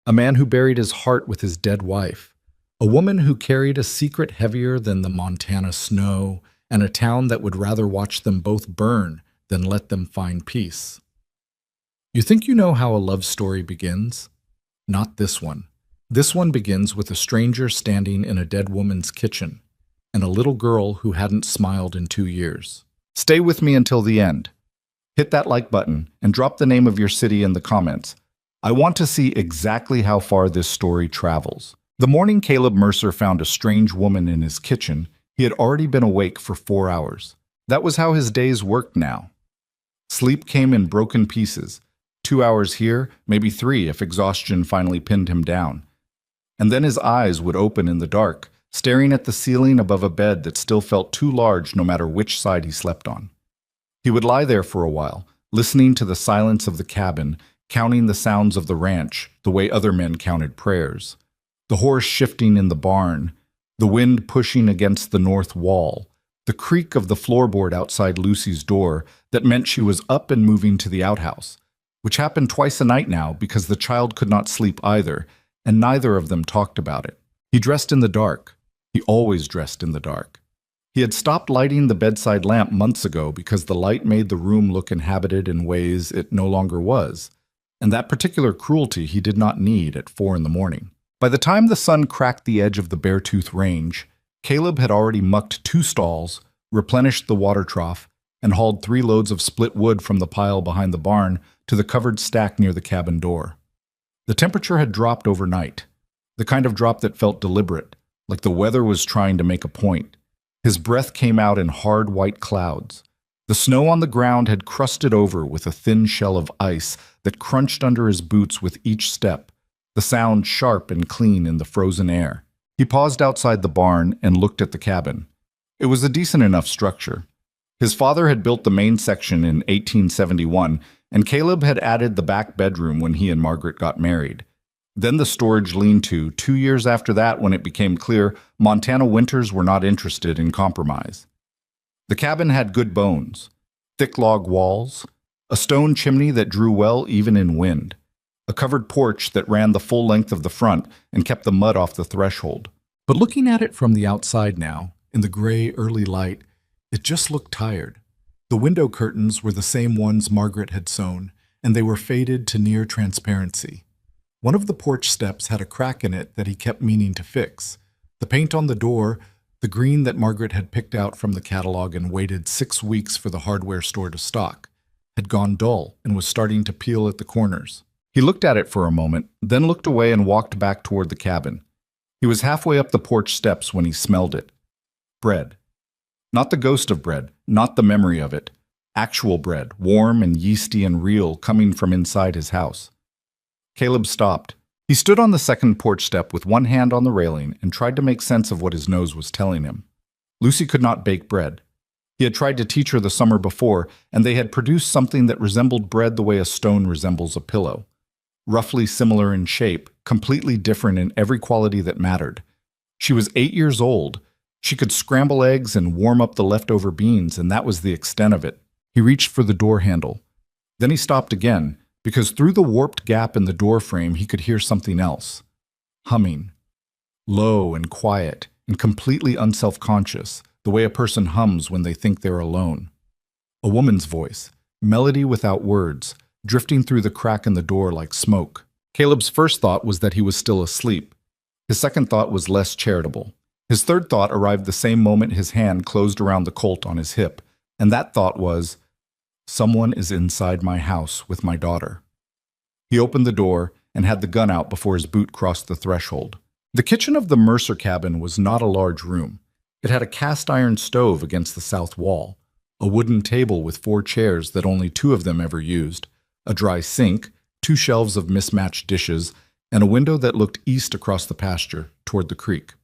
a man who buried his heart with his dead wife, a woman who carried a secret heavier than the Montana snow, and a town that would rather watch them both burn than let them find peace. You think you know how a love story begins? Not this one. This one begins with a stranger standing in a dead woman's kitchen and a little girl who hadn't smiled in 2 years. Stay with me until the end. Hit that like button and drop the name of your city in the comments. I want to see exactly how far this story travels. The morning Caleb Mercer found a strange woman in his kitchen, he had already been awake for 4 hours. That was how his days worked now. Sleep came in broken pieces. 2 hours here, maybe 3 if exhaustion finally pinned him down. And then his eyes would open in the dark, staring at the ceiling above a bed that still felt too large no matter which side he slept on. He would lie there for a while, listening to the silence of the cabin, counting the sounds of the ranch the way other men counted prayers. The horse shifting in the barn, the wind pushing against the north wall, the creak of the floorboard outside Lucy's door that meant she was up and moving to the outhouse, which happened twice a night now because the child could not sleep either, and neither of them talked about it. He dressed in the dark. He always dressed in the dark. He had stopped lighting the bedside lamp months ago because the light made the room look inhabited in ways it no longer was, and that particular cruelty he did not need at 4 in the morning. By the time the sun cracked the edge of the Beartooth Range, Caleb had already mucked 2 stalls, replenished the water trough, and hauled 3 loads of split wood from the pile behind the barn to the covered stack near the cabin door. The temperature had dropped overnight, the kind of drop that felt deliberate, like the weather was trying to make a point. His breath came out in hard white clouds. The snow on the ground had crusted over with a thin shell of ice that crunched under his boots with each step, the sound sharp and clean in the frozen air. He paused outside the barn and looked at the cabin. It was a decent enough structure. His father had built the main section in 1871, and Caleb had added the back bedroom when he and Margaret got married. Then the storage lean-to 2 years after that when it became clear Montana winters were not interested in compromise. The cabin had good bones, thick log walls, a stone chimney that drew well even in wind, a covered porch that ran the full length of the front and kept the mud off the threshold. But looking at it from the outside now, in the gray early light, it just looked tired. The window curtains were the same ones Margaret had sewn, and they were faded to near transparency. One of the porch steps had a crack in it that he kept meaning to fix. The paint on the door, the green that Margaret had picked out from the catalog and waited 6 weeks for the hardware store to stock, had gone dull and was starting to peel at the corners. He looked at it for a moment, then looked away and walked back toward the cabin. He was halfway up the porch steps when he smelled it. Bread. Not the ghost of bread, not the memory of it. Actual bread, warm and yeasty and real, coming from inside his house. Caleb stopped. He stood on the second porch step with one hand on the railing and tried to make sense of what his nose was telling him. Lucy could not bake bread. He had tried to teach her the summer before, and they had produced something that resembled bread the way a stone resembles a pillow. Roughly similar in shape, completely different in every quality that mattered. She was 8 years old. She could scramble eggs and warm up the leftover beans, and that was the extent of it. He reached for the door handle. Then he stopped again, because through the warped gap in the door frame he could hear something else. Humming. Low and quiet, and completely unself-conscious, the way a person hums when they think they're alone. A woman's voice, melody without words, drifting through the crack in the door like smoke. Caleb's first thought was that he was still asleep. His second thought was less charitable. His third thought arrived the same moment his hand closed around the Colt on his hip, and that thought was, "Someone is inside my house with my daughter." He opened the door and had the gun out before his boot crossed the threshold. The kitchen of the Mercer cabin was not a large room. It had a cast-iron stove against the south wall, a wooden table with 4 chairs that only 2 of them ever used, a dry sink, 2 shelves of mismatched dishes, and a window that looked east across the pasture, toward the creek.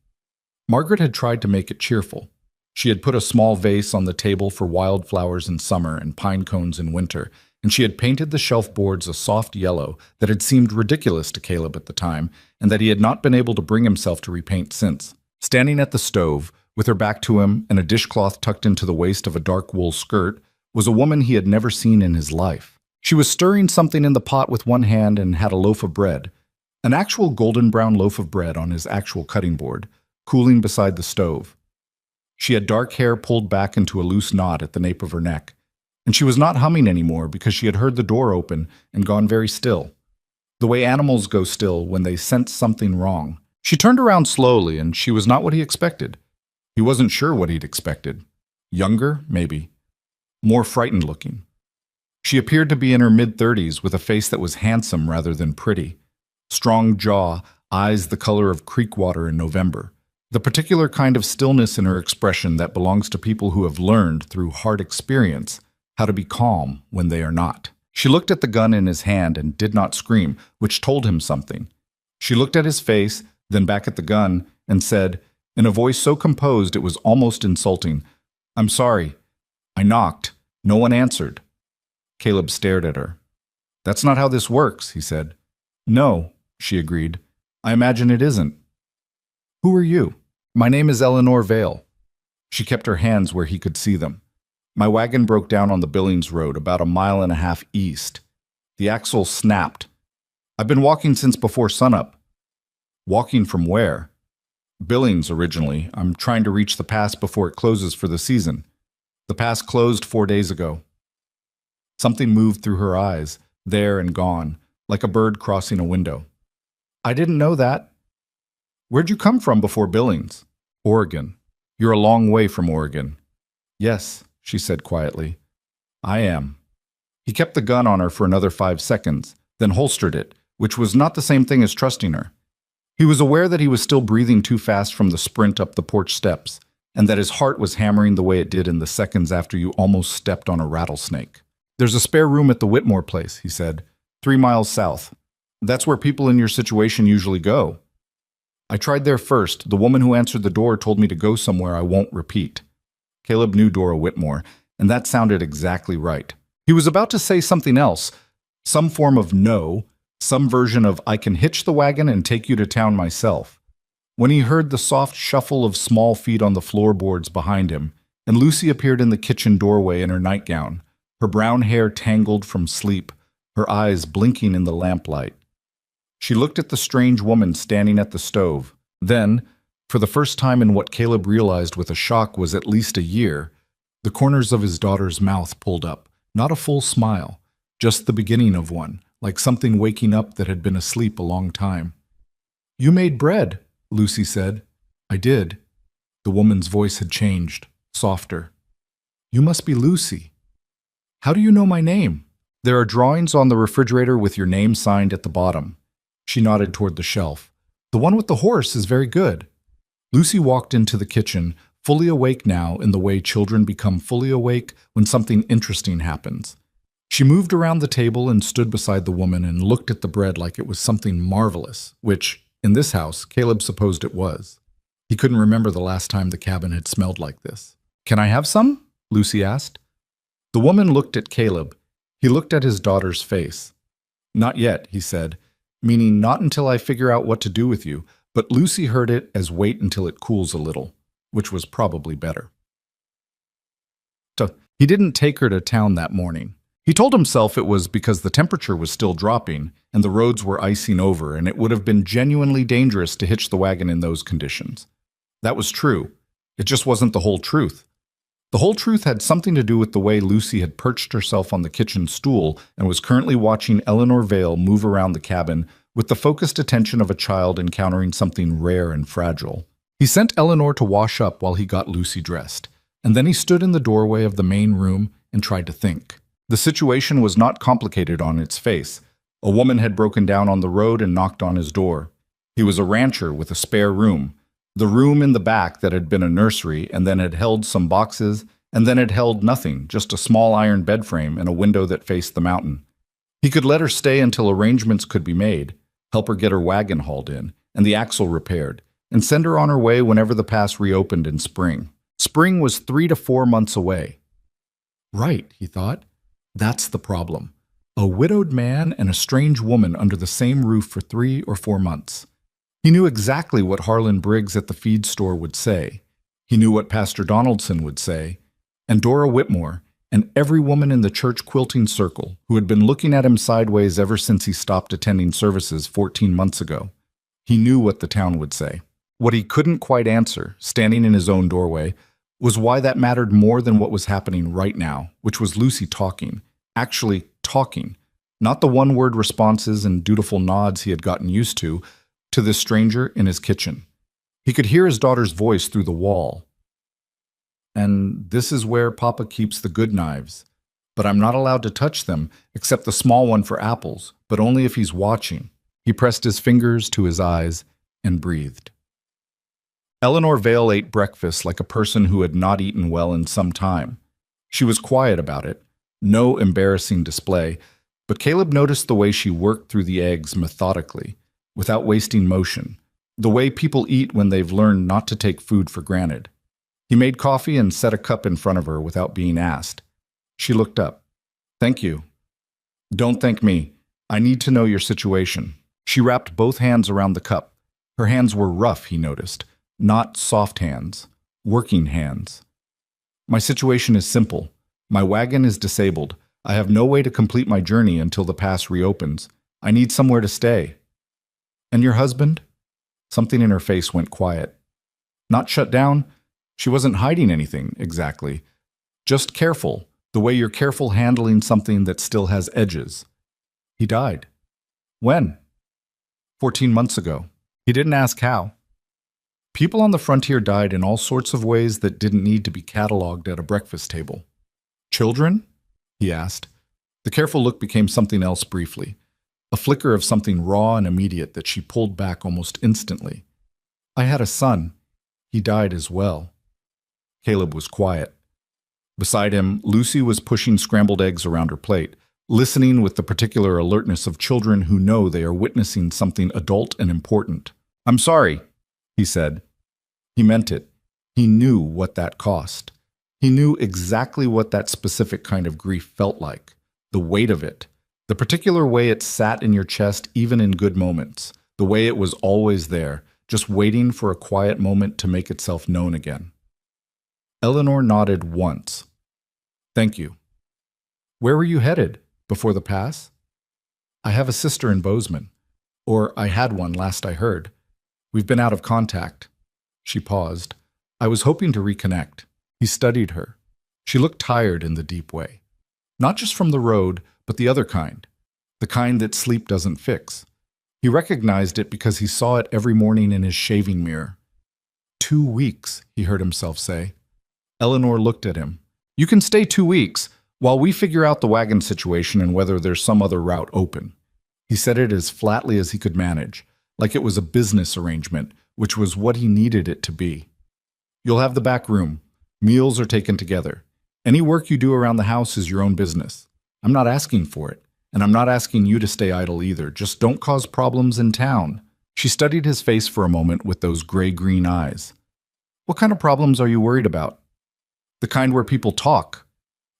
Margaret had tried to make it cheerful. She had put a small vase on the table for wildflowers in summer and pine cones in winter, and she had painted the shelf boards a soft yellow that had seemed ridiculous to Caleb at the time, and that he had not been able to bring himself to repaint since. Standing at the stove, with her back to him and a dishcloth tucked into the waist of a dark wool skirt, was a woman he had never seen in his life. She was stirring something in the pot with one hand and had a loaf of bread. An actual golden brown loaf of bread on his actual cutting board, cooling beside the stove. She had dark hair pulled back into a loose knot at the nape of her neck, and she was not humming anymore because she had heard the door open and gone very still. The way animals go still when they sense something wrong. She turned around slowly, and she was not what he expected. He wasn't sure what he'd expected. Younger, maybe. More frightened looking. She appeared to be in her mid-30s with a face that was handsome rather than pretty. Strong jaw, eyes the color of creek water in November. The particular kind of stillness in her expression that belongs to people who have learned, through hard experience, how to be calm when they are not. She looked at the gun in his hand and did not scream, which told him something. She looked at his face, then back at the gun, and said, in a voice so composed it was almost insulting, "I'm sorry. I knocked. No one answered." Caleb stared at her. "That's not how this works," he said. "No," she agreed. "I imagine it isn't." "Who are you?" "My name is Eleanor Vale." She kept her hands where he could see them. "My wagon broke down on the Billings Road about 1.5 miles east. The axle snapped. I've been walking since before sunup." "Walking from where?" "Billings, originally. I'm trying to reach the pass before it closes for the season. The pass closed 4 days ago." Something moved through her eyes, there and gone, like a bird crossing a window. "I didn't know that." "Where'd you come from before Billings?" "Oregon." "You're a long way from Oregon." "Yes," she said quietly. "I am." He kept the gun on her for another 5 seconds, then holstered it, which was not the same thing as trusting her. He was aware that he was still breathing too fast from the sprint up the porch steps, and that his heart was hammering the way it did in the seconds after you almost stepped on a rattlesnake. "There's a spare room at the Whitmore place," he said, 3 miles south. "That's where people in your situation usually go." "I tried there first. The woman who answered the door told me to go somewhere I won't repeat." Caleb knew Dora Whitmore, and that sounded exactly right. He was about to say something else, some form of no, some version of "I can hitch the wagon and take you to town myself," when he heard the soft shuffle of small feet on the floorboards behind him, and Lucy appeared in the kitchen doorway in her nightgown, her brown hair tangled from sleep, her eyes blinking in the lamplight. She looked at the strange woman standing at the stove. Then, for the first time in what Caleb realized with a shock was at least a year, the corners of his daughter's mouth pulled up, not a full smile, just the beginning of one, like something waking up that had been asleep a long time. "You made bread," Lucy said. "I did." The woman's voice had changed, softer. "You must be Lucy. How do you know my name?" "There are drawings on the refrigerator with your name signed at the bottom." She nodded toward the shelf. "The one with the horse is very good." Lucy walked into the kitchen, fully awake now in the way children become fully awake when something interesting happens. She moved around the table and stood beside the woman and looked at the bread like it was something marvelous, which, in this house, Caleb supposed it was. He couldn't remember the last time the cabin had smelled like this. "Can I have some?" Lucy asked. The woman looked at Caleb. He looked at his daughter's face. "Not yet," he said, meaning not until I figure out what to do with you, but Lucy heard it as wait until it cools a little, which was probably better. So he didn't take her to town that morning. He told himself it was because the temperature was still dropping and the roads were icing over, and it would have been genuinely dangerous to hitch the wagon in those conditions. That was true. It just wasn't the whole truth. The whole truth had something to do with the way Lucy had perched herself on the kitchen stool and was currently watching Eleanor Vale move around the cabin with the focused attention of a child encountering something rare and fragile. He sent Eleanor to wash up while he got Lucy dressed, and then he stood in the doorway of the main room and tried to think. The situation was not complicated on its face. A woman had broken down on the road and knocked on his door. He was a rancher with a spare room. The room in the back that had been a nursery and then had held some boxes and then had held nothing, just a small iron bed frame and a window that faced the mountain. He could let her stay until arrangements could be made, help her get her wagon hauled in and the axle repaired, and send her on her way whenever the pass reopened in spring. Spring was 3 to 4 months away. Right, he thought. That's the problem. A widowed man and a strange woman under the same roof for 3 or 4 months. He knew exactly what Harlan Briggs at the feed store would say. He knew what Pastor Donaldson would say. And Dora Whitmore, and every woman in the church quilting circle who had been looking at him sideways ever since he stopped attending services 14 months ago. He knew what the town would say. What he couldn't quite answer, standing in his own doorway, was why that mattered more than what was happening right now, which was Lucy talking, actually talking, not the one-word responses and dutiful nods he had gotten used to this stranger in his kitchen. He could hear his daughter's voice through the wall. "And this is where Papa keeps the good knives. But I'm not allowed to touch them, except the small one for apples, but only if he's watching." He pressed his fingers to his eyes and breathed. Eleanor Vale ate breakfast like a person who had not eaten well in some time. She was quiet about it, no embarrassing display, but Caleb noticed the way she worked through the eggs methodically, without wasting motion, the way people eat when they've learned not to take food for granted. He made coffee and set a cup in front of her without being asked. She looked up. "Thank you." "Don't thank me. I need to know your situation." She wrapped both hands around the cup. Her hands were rough, he noticed, not soft hands, working hands. "My situation is simple. My wagon is disabled. I have no way to complete my journey until the pass reopens. I need somewhere to stay." "And your husband?" Something in her face went quiet. "Not shut down?" She wasn't hiding anything, exactly. Just careful, the way you're careful handling something that still has edges. "He died." "When?" 14 months ago. He didn't ask how. People on the frontier died in all sorts of ways that didn't need to be cataloged at a breakfast table. "Children?" he asked. The careful look became something else briefly, a flicker of something raw and immediate that she pulled back almost instantly. "I had a son. He died as well." Caleb was quiet. Beside him, Lucy was pushing scrambled eggs around her plate, listening with the particular alertness of children who know they are witnessing something adult and important. "I'm sorry," he said. He meant it. He knew what that cost. He knew exactly what that specific kind of grief felt like, the weight of it, the particular way it sat in your chest even in good moments, the way it was always there, just waiting for a quiet moment to make itself known again. Eleanor nodded once. "Thank you." "Where were you headed? Before the pass?" "I have a sister in Bozeman. Or I had one last I heard. We've been out of contact." She paused. "I was hoping to reconnect." He studied her. She looked tired in the deep way. Not just from the road, but the other kind. The kind that sleep doesn't fix. He recognized it because he saw it every morning in his shaving mirror. 2 weeks, he heard himself say. Eleanor looked at him. "You can stay 2 weeks, while we figure out the wagon situation and whether there's some other route open." He said it as flatly as he could manage, like it was a business arrangement, which was what he needed it to be. "You'll have the back room. Meals are taken together. Any work you do around the house is your own business. I'm not asking for it, and I'm not asking you to stay idle either. Just don't cause problems in town." She studied his face for a moment with those gray-green eyes. "What kind of problems are you worried about?" "The kind where people talk."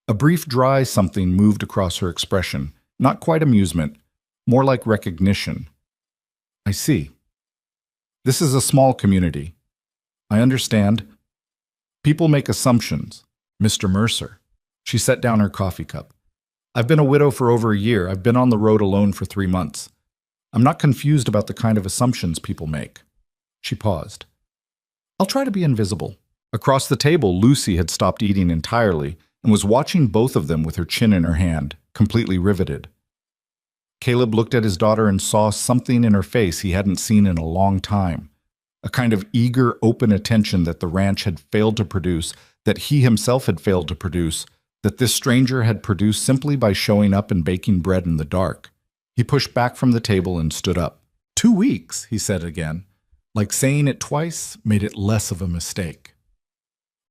A brief dry something moved across her expression, not quite amusement, more like recognition. "I see. This is a small community. I understand. People make assumptions. Mr. Mercer." She set down her coffee cup. "I've been a widow for over a year. I've been on the road alone for 3 months. I'm not confused about the kind of assumptions people make." She paused. "I'll try to be invisible." Across the table, Lucy had stopped eating entirely and was watching both of them with her chin in her hand, completely riveted. Caleb looked at his daughter and saw something in her face he hadn't seen in a long time, a kind of eager, open attention that the ranch had failed to produce, that he himself had failed to produce, that this stranger had produced simply by showing up and baking bread in the dark. He pushed back from the table and stood up. 2 weeks, he said again. Like saying it twice made it less of a mistake.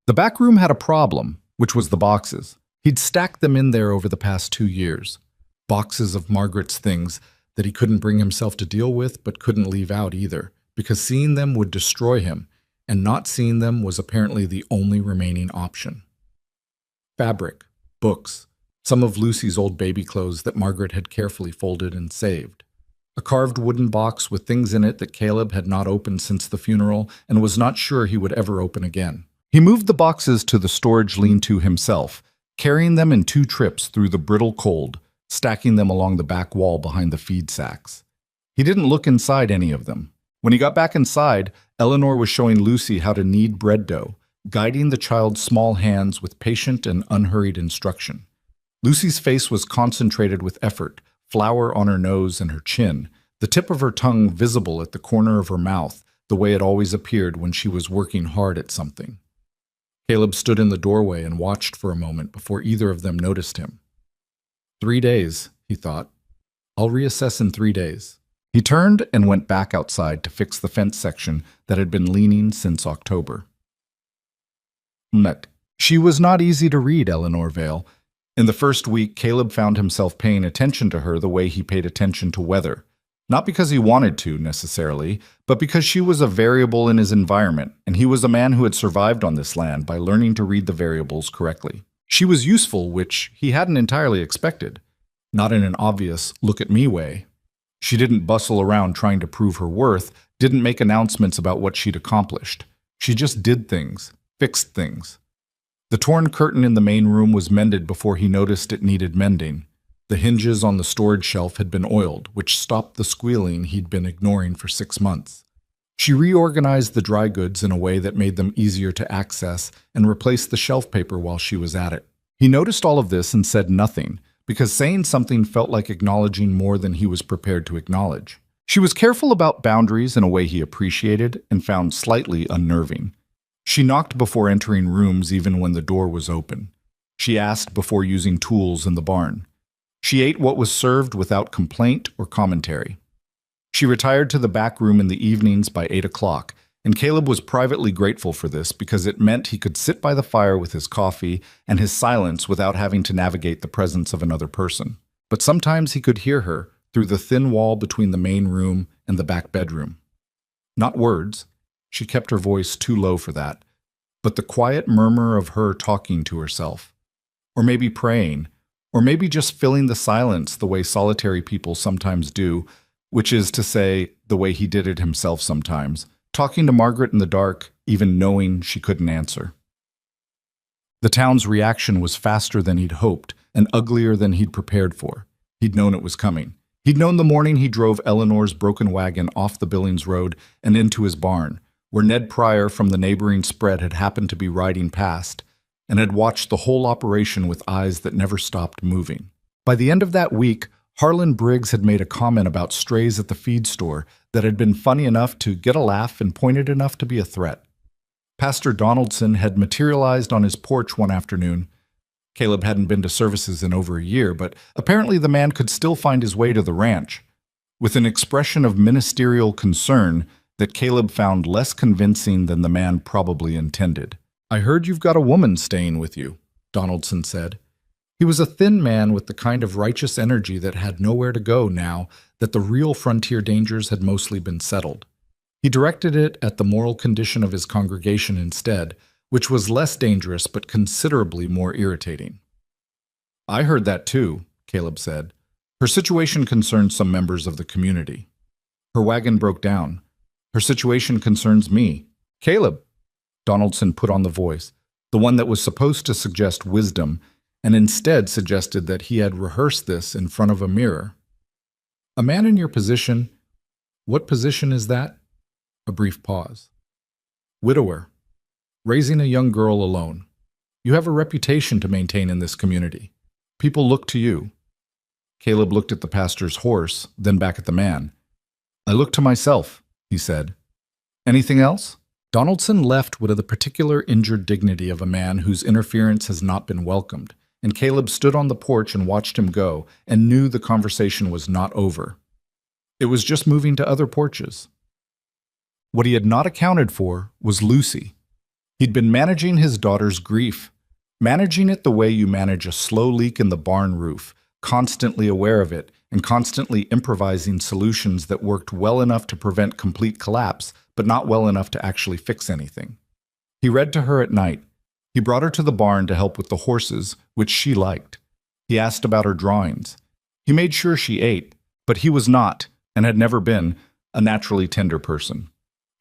The back room had a problem, which was the boxes. He'd stacked them in there over the past 2 years. Boxes of Margaret's things that he couldn't bring himself to deal with but couldn't leave out either, because seeing them would destroy him, and not seeing them was apparently the only remaining option. Fabric, books, some of Lucy's old baby clothes that Margaret had carefully folded and saved. A carved wooden box with things in it that Caleb had not opened since the funeral and was not sure he would ever open again. He moved the boxes to the storage lean-to himself, carrying them in 2 trips through the brittle cold, stacking them along the back wall behind the feed sacks. He didn't look inside any of them. When he got back inside, Eleanor was showing Lucy how to knead bread dough, guiding the child's small hands with patient and unhurried instruction. Lucy's face was concentrated with effort, flour on her nose and her chin, the tip of her tongue visible at the corner of her mouth, the way it always appeared when she was working hard at something. Caleb stood in the doorway and watched for a moment before either of them noticed him. 3 days, he thought. I'll reassess in 3 days. He turned and went back outside to fix the fence section that had been leaning since October. She was not easy to read, Eleanor Vale. In the first week, Caleb found himself paying attention to her the way he paid attention to weather. Not because he wanted to, necessarily, but because she was a variable in his environment, and he was a man who had survived on this land by learning to read the variables correctly. She was useful, which he hadn't entirely expected. Not in an obvious, look-at-me way. She didn't bustle around trying to prove her worth, didn't make announcements about what she'd accomplished. She just did things, fixed things. The torn curtain in the main room was mended before he noticed it needed mending. The hinges on the storage shelf had been oiled, which stopped the squealing he'd been ignoring for 6 months. She reorganized the dry goods in a way that made them easier to access and replaced the shelf paper while she was at it. He noticed all of this and said nothing, because saying something felt like acknowledging more than he was prepared to acknowledge. She was careful about boundaries in a way he appreciated and found slightly unnerving. She knocked before entering rooms even when the door was open. She asked before using tools in the barn. She ate what was served without complaint or commentary. She retired to the back room in the evenings by 8 o'clock, and Caleb was privately grateful for this because it meant he could sit by the fire with his coffee and his silence without having to navigate the presence of another person. But sometimes he could hear her through the thin wall between the main room and the back bedroom. Not words. She kept her voice too low for that, but the quiet murmur of her talking to herself. Or maybe praying, or maybe just filling the silence the way solitary people sometimes do, which is to say, the way he did it himself sometimes, talking to Margaret in the dark, even knowing she couldn't answer. The town's reaction was faster than he'd hoped, and uglier than he'd prepared for. He'd known it was coming. He'd known the morning he drove Eleanor's broken wagon off the Billings Road and into his barn, where Ned Pryor from the neighboring spread had happened to be riding past, and had watched the whole operation with eyes that never stopped moving. By the end of that week, Harlan Briggs had made a comment about strays at the feed store that had been funny enough to get a laugh and pointed enough to be a threat. Pastor Donaldson had materialized on his porch one afternoon. Caleb hadn't been to services in over a year, but apparently the man could still find his way to the ranch, with an expression of ministerial concern that Caleb found less convincing than the man probably intended. "I heard you've got a woman staying with you," Donaldson said. He was a thin man with the kind of righteous energy that had nowhere to go now that the real frontier dangers had mostly been settled. He directed it at the moral condition of his congregation instead, which was less dangerous but considerably more irritating. "I heard that too," Caleb said. "Her situation concerns some members of the community. Her wagon broke down. Her situation concerns me." "Caleb," Donaldson put on the voice, the one that was supposed to suggest wisdom, and instead suggested that he had rehearsed this in front of a mirror. "A man in your position, what position is that?" A brief pause. "Widower. Raising a young girl alone. You have a reputation to maintain in this community. People look to you." Caleb looked at the pastor's horse, then back at the man. "I look to myself," he said. "Anything else?" Donaldson left with the particular injured dignity of a man whose interference has not been welcomed, and Caleb stood on the porch and watched him go and knew the conversation was not over. It was just moving to other porches. What he had not accounted for was Lucy. He'd been managing his daughter's grief, managing it the way you manage a slow leak in the barn roof, constantly aware of it and constantly improvising solutions that worked well enough to prevent complete collapse, but not well enough to actually fix anything. He read to her at night. He brought her to the barn to help with the horses, which she liked. He asked about her drawings. He made sure she ate, but he was not, and had never been, a naturally tender person.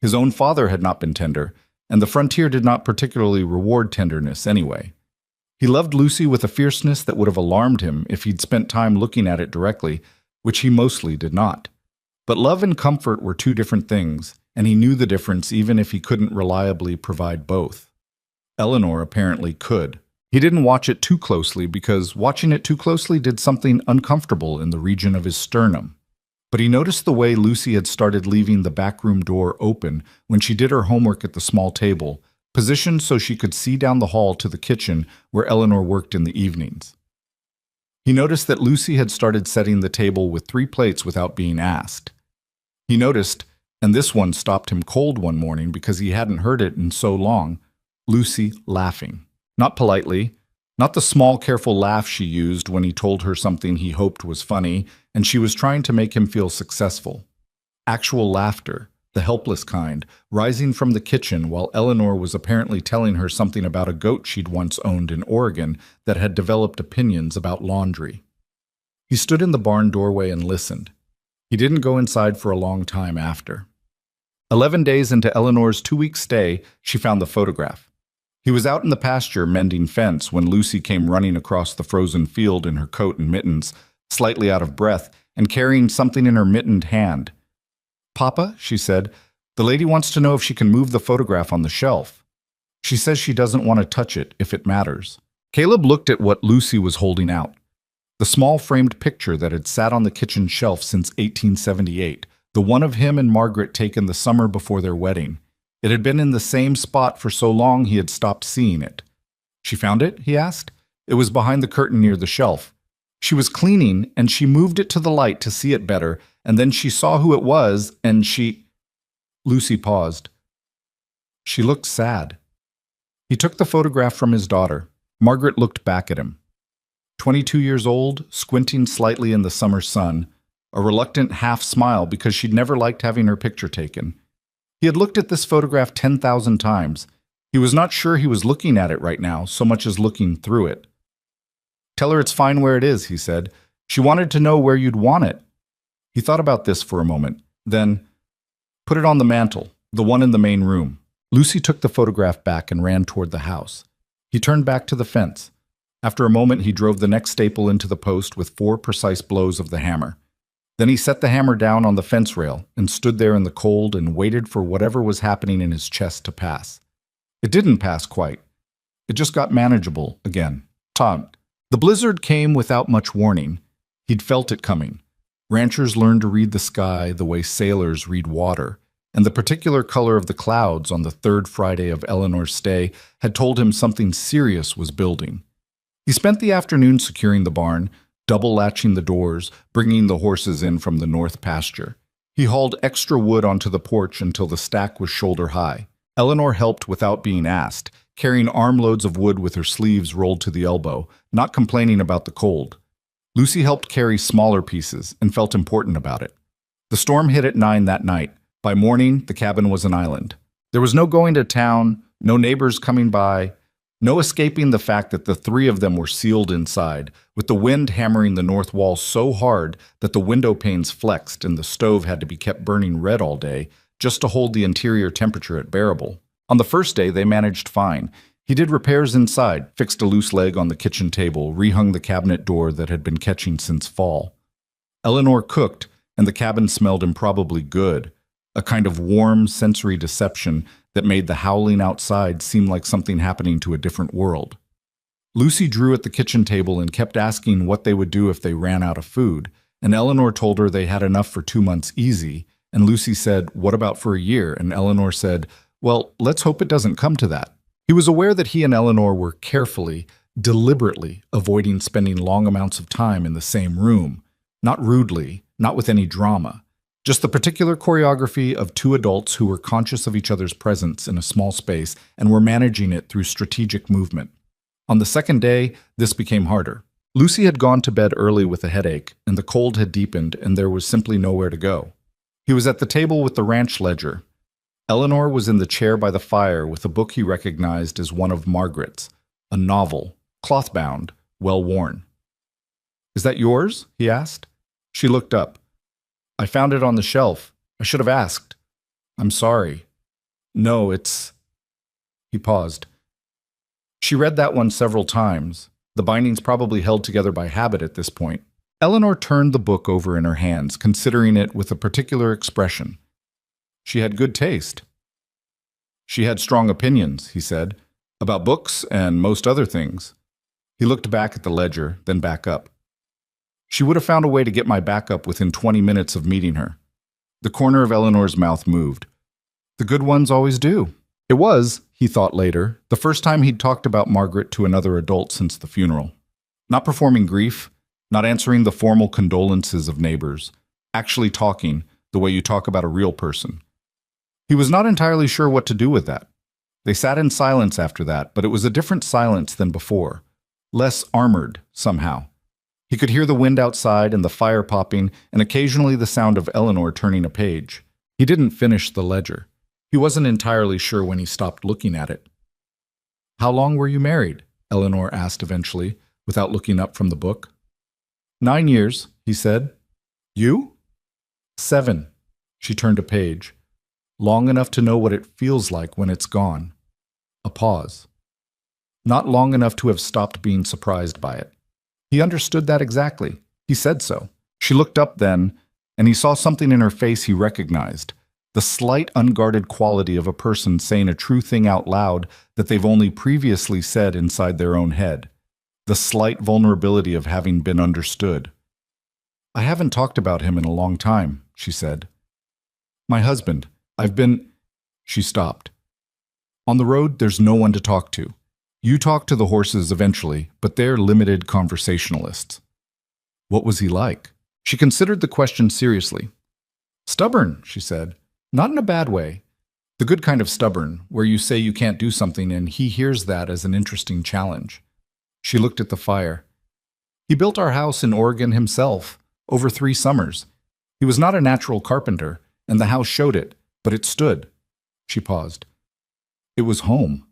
His own father had not been tender, and the frontier did not particularly reward tenderness anyway. He loved Lucy with a fierceness that would have alarmed him if he'd spent time looking at it directly, which he mostly did not. But love and comfort were two different things, and he knew the difference even if he couldn't reliably provide both. Eleanor apparently could. He didn't watch it too closely because watching it too closely did something uncomfortable in the region of his sternum. But he noticed the way Lucy had started leaving the backroom door open when she did her homework at the small table, positioned so she could see down the hall to the kitchen where Eleanor worked in the evenings. He noticed that Lucy had started setting the table with 3 plates without being asked. He noticed, and this one stopped him cold one morning because he hadn't heard it in so long, Lucy laughing. Not politely, not the small, careful laugh she used when he told her something he hoped was funny, and she was trying to make him feel successful. Actual laughter, the helpless kind, rising from the kitchen while Eleanor was apparently telling her something about a goat she'd once owned in Oregon that had developed opinions about laundry. He stood in the barn doorway and listened. He didn't go inside for a long time after. 11 days into Eleanor's 2-week stay, she found the photograph. He was out in the pasture mending fence when Lucy came running across the frozen field in her coat and mittens, slightly out of breath, and carrying something in her mittened hand. "Papa," she said, "the lady wants to know if she can move the photograph on the shelf. She says she doesn't want to touch it if it matters." Caleb looked at what Lucy was holding out. The small framed picture that had sat on the kitchen shelf since 1878, the one of him and Margaret taken the summer before their wedding. It had been in the same spot for so long he had stopped seeing it. "She found it?" he asked. "It was behind the curtain near the shelf. She was cleaning, and she moved it to the light to see it better, and then she saw who it was, and she—" Lucy paused. She looked sad. He took the photograph from his daughter. Margaret looked back at him. 22 years old, squinting slightly in the summer sun, a reluctant half-smile because she'd never liked having her picture taken. He had looked at this photograph 10,000 times. He was not sure he was looking at it right now, so much as looking through it. "Tell her it's fine where it is," he said. "She wanted to know where you'd want it." He thought about this for a moment. Then, "Put it on the mantel, the one in the main room." Lucy took the photograph back and ran toward the house. He turned back to the fence. After a moment, he drove the next staple into the post with 4 precise blows of the hammer. Then he set the hammer down on the fence rail and stood there in the cold and waited for whatever was happening in his chest to pass. It didn't pass quite. It just got manageable again. The blizzard came without much warning. He'd felt it coming. Ranchers learned to read the sky the way sailors read water, and the particular color of the clouds on the 3rd Friday of Eleanor's stay had told him something serious was building. He spent the afternoon securing the barn, double-latching the doors, bringing the horses in from the north pasture. He hauled extra wood onto the porch until the stack was shoulder-high. Eleanor helped without being asked, carrying armloads of wood with her sleeves rolled to the elbow, not complaining about the cold. Lucy helped carry smaller pieces and felt important about it. The storm hit at 9 that night. By morning, the cabin was an island. There was no going to town, no neighbors coming by, no escaping the fact that the 3 of them were sealed inside, with the wind hammering the north wall so hard that the window panes flexed and the stove had to be kept burning red all day just to hold the interior temperature at bearable. On the first day, they managed fine. He did repairs inside, fixed a loose leg on the kitchen table, rehung the cabinet door that had been catching since fall. Eleanor cooked, and the cabin smelled improbably good, a kind of warm sensory deception that made the howling outside seem like something happening to a different world. Lucy drew at the kitchen table and kept asking what they would do if they ran out of food, and Eleanor told her they had enough for 2 months easy, and Lucy said, "What about for a year?" And Eleanor said, "Well, let's hope it doesn't come to that." He was aware that he and Eleanor were carefully, deliberately avoiding spending long amounts of time in the same room, not rudely, not with any drama. Just the particular choreography of 2 adults who were conscious of each other's presence in a small space and were managing it through strategic movement. On the second day, this became harder. Lucy had gone to bed early with a headache, and the cold had deepened, and there was simply nowhere to go. He was at the table with the ranch ledger. Eleanor was in the chair by the fire with a book he recognized as one of Margaret's, a novel, cloth-bound, well-worn. "Is that yours?" he asked. She looked up. "I found it on the shelf. I should have asked. I'm sorry." "No, it's—" He paused. She read that one several times, the bindings probably held together by habit at this point. Eleanor turned the book over in her hands, considering it with a particular expression. She had good taste. She had strong opinions, he said, about books and most other things. He looked back at the ledger, then back up. She would have found a way to get my back up within 20 minutes of meeting her. The corner of Eleanor's mouth moved. The good ones always do. It was, he thought later, the first time he'd talked about Margaret to another adult since the funeral. Not performing grief, not answering the formal condolences of neighbors, actually talking the way you talk about a real person. He was not entirely sure what to do with that. They sat in silence after that, but it was a different silence than before, less armored somehow. He could hear the wind outside and the fire popping, and occasionally the sound of Eleanor turning a page. He didn't finish the ledger. He wasn't entirely sure when he stopped looking at it. How long were you married? Eleanor asked eventually, without looking up from the book. 9 years, he said. You? 7. She turned a page. Long enough to know what it feels like when it's gone. A pause. Not long enough to have stopped being surprised by it. He understood that exactly. He said so. She looked up then, and he saw something in her face he recognized. The slight, unguarded quality of a person saying a true thing out loud that they've only previously said inside their own head. The slight vulnerability of having been understood. I haven't talked about him in a long time, she said. My husband. I've been... She stopped. On the road, there's no one to talk to. You talk to the horses eventually, but they're limited conversationalists. What was he like? She considered the question seriously. Stubborn, she said. Not in a bad way. The good kind of stubborn, where you say you can't do something and he hears that as an interesting challenge. She looked at the fire. He built our house in Oregon himself, over 3 summers. He was not a natural carpenter, and the house showed it, but it stood. She paused. It was home.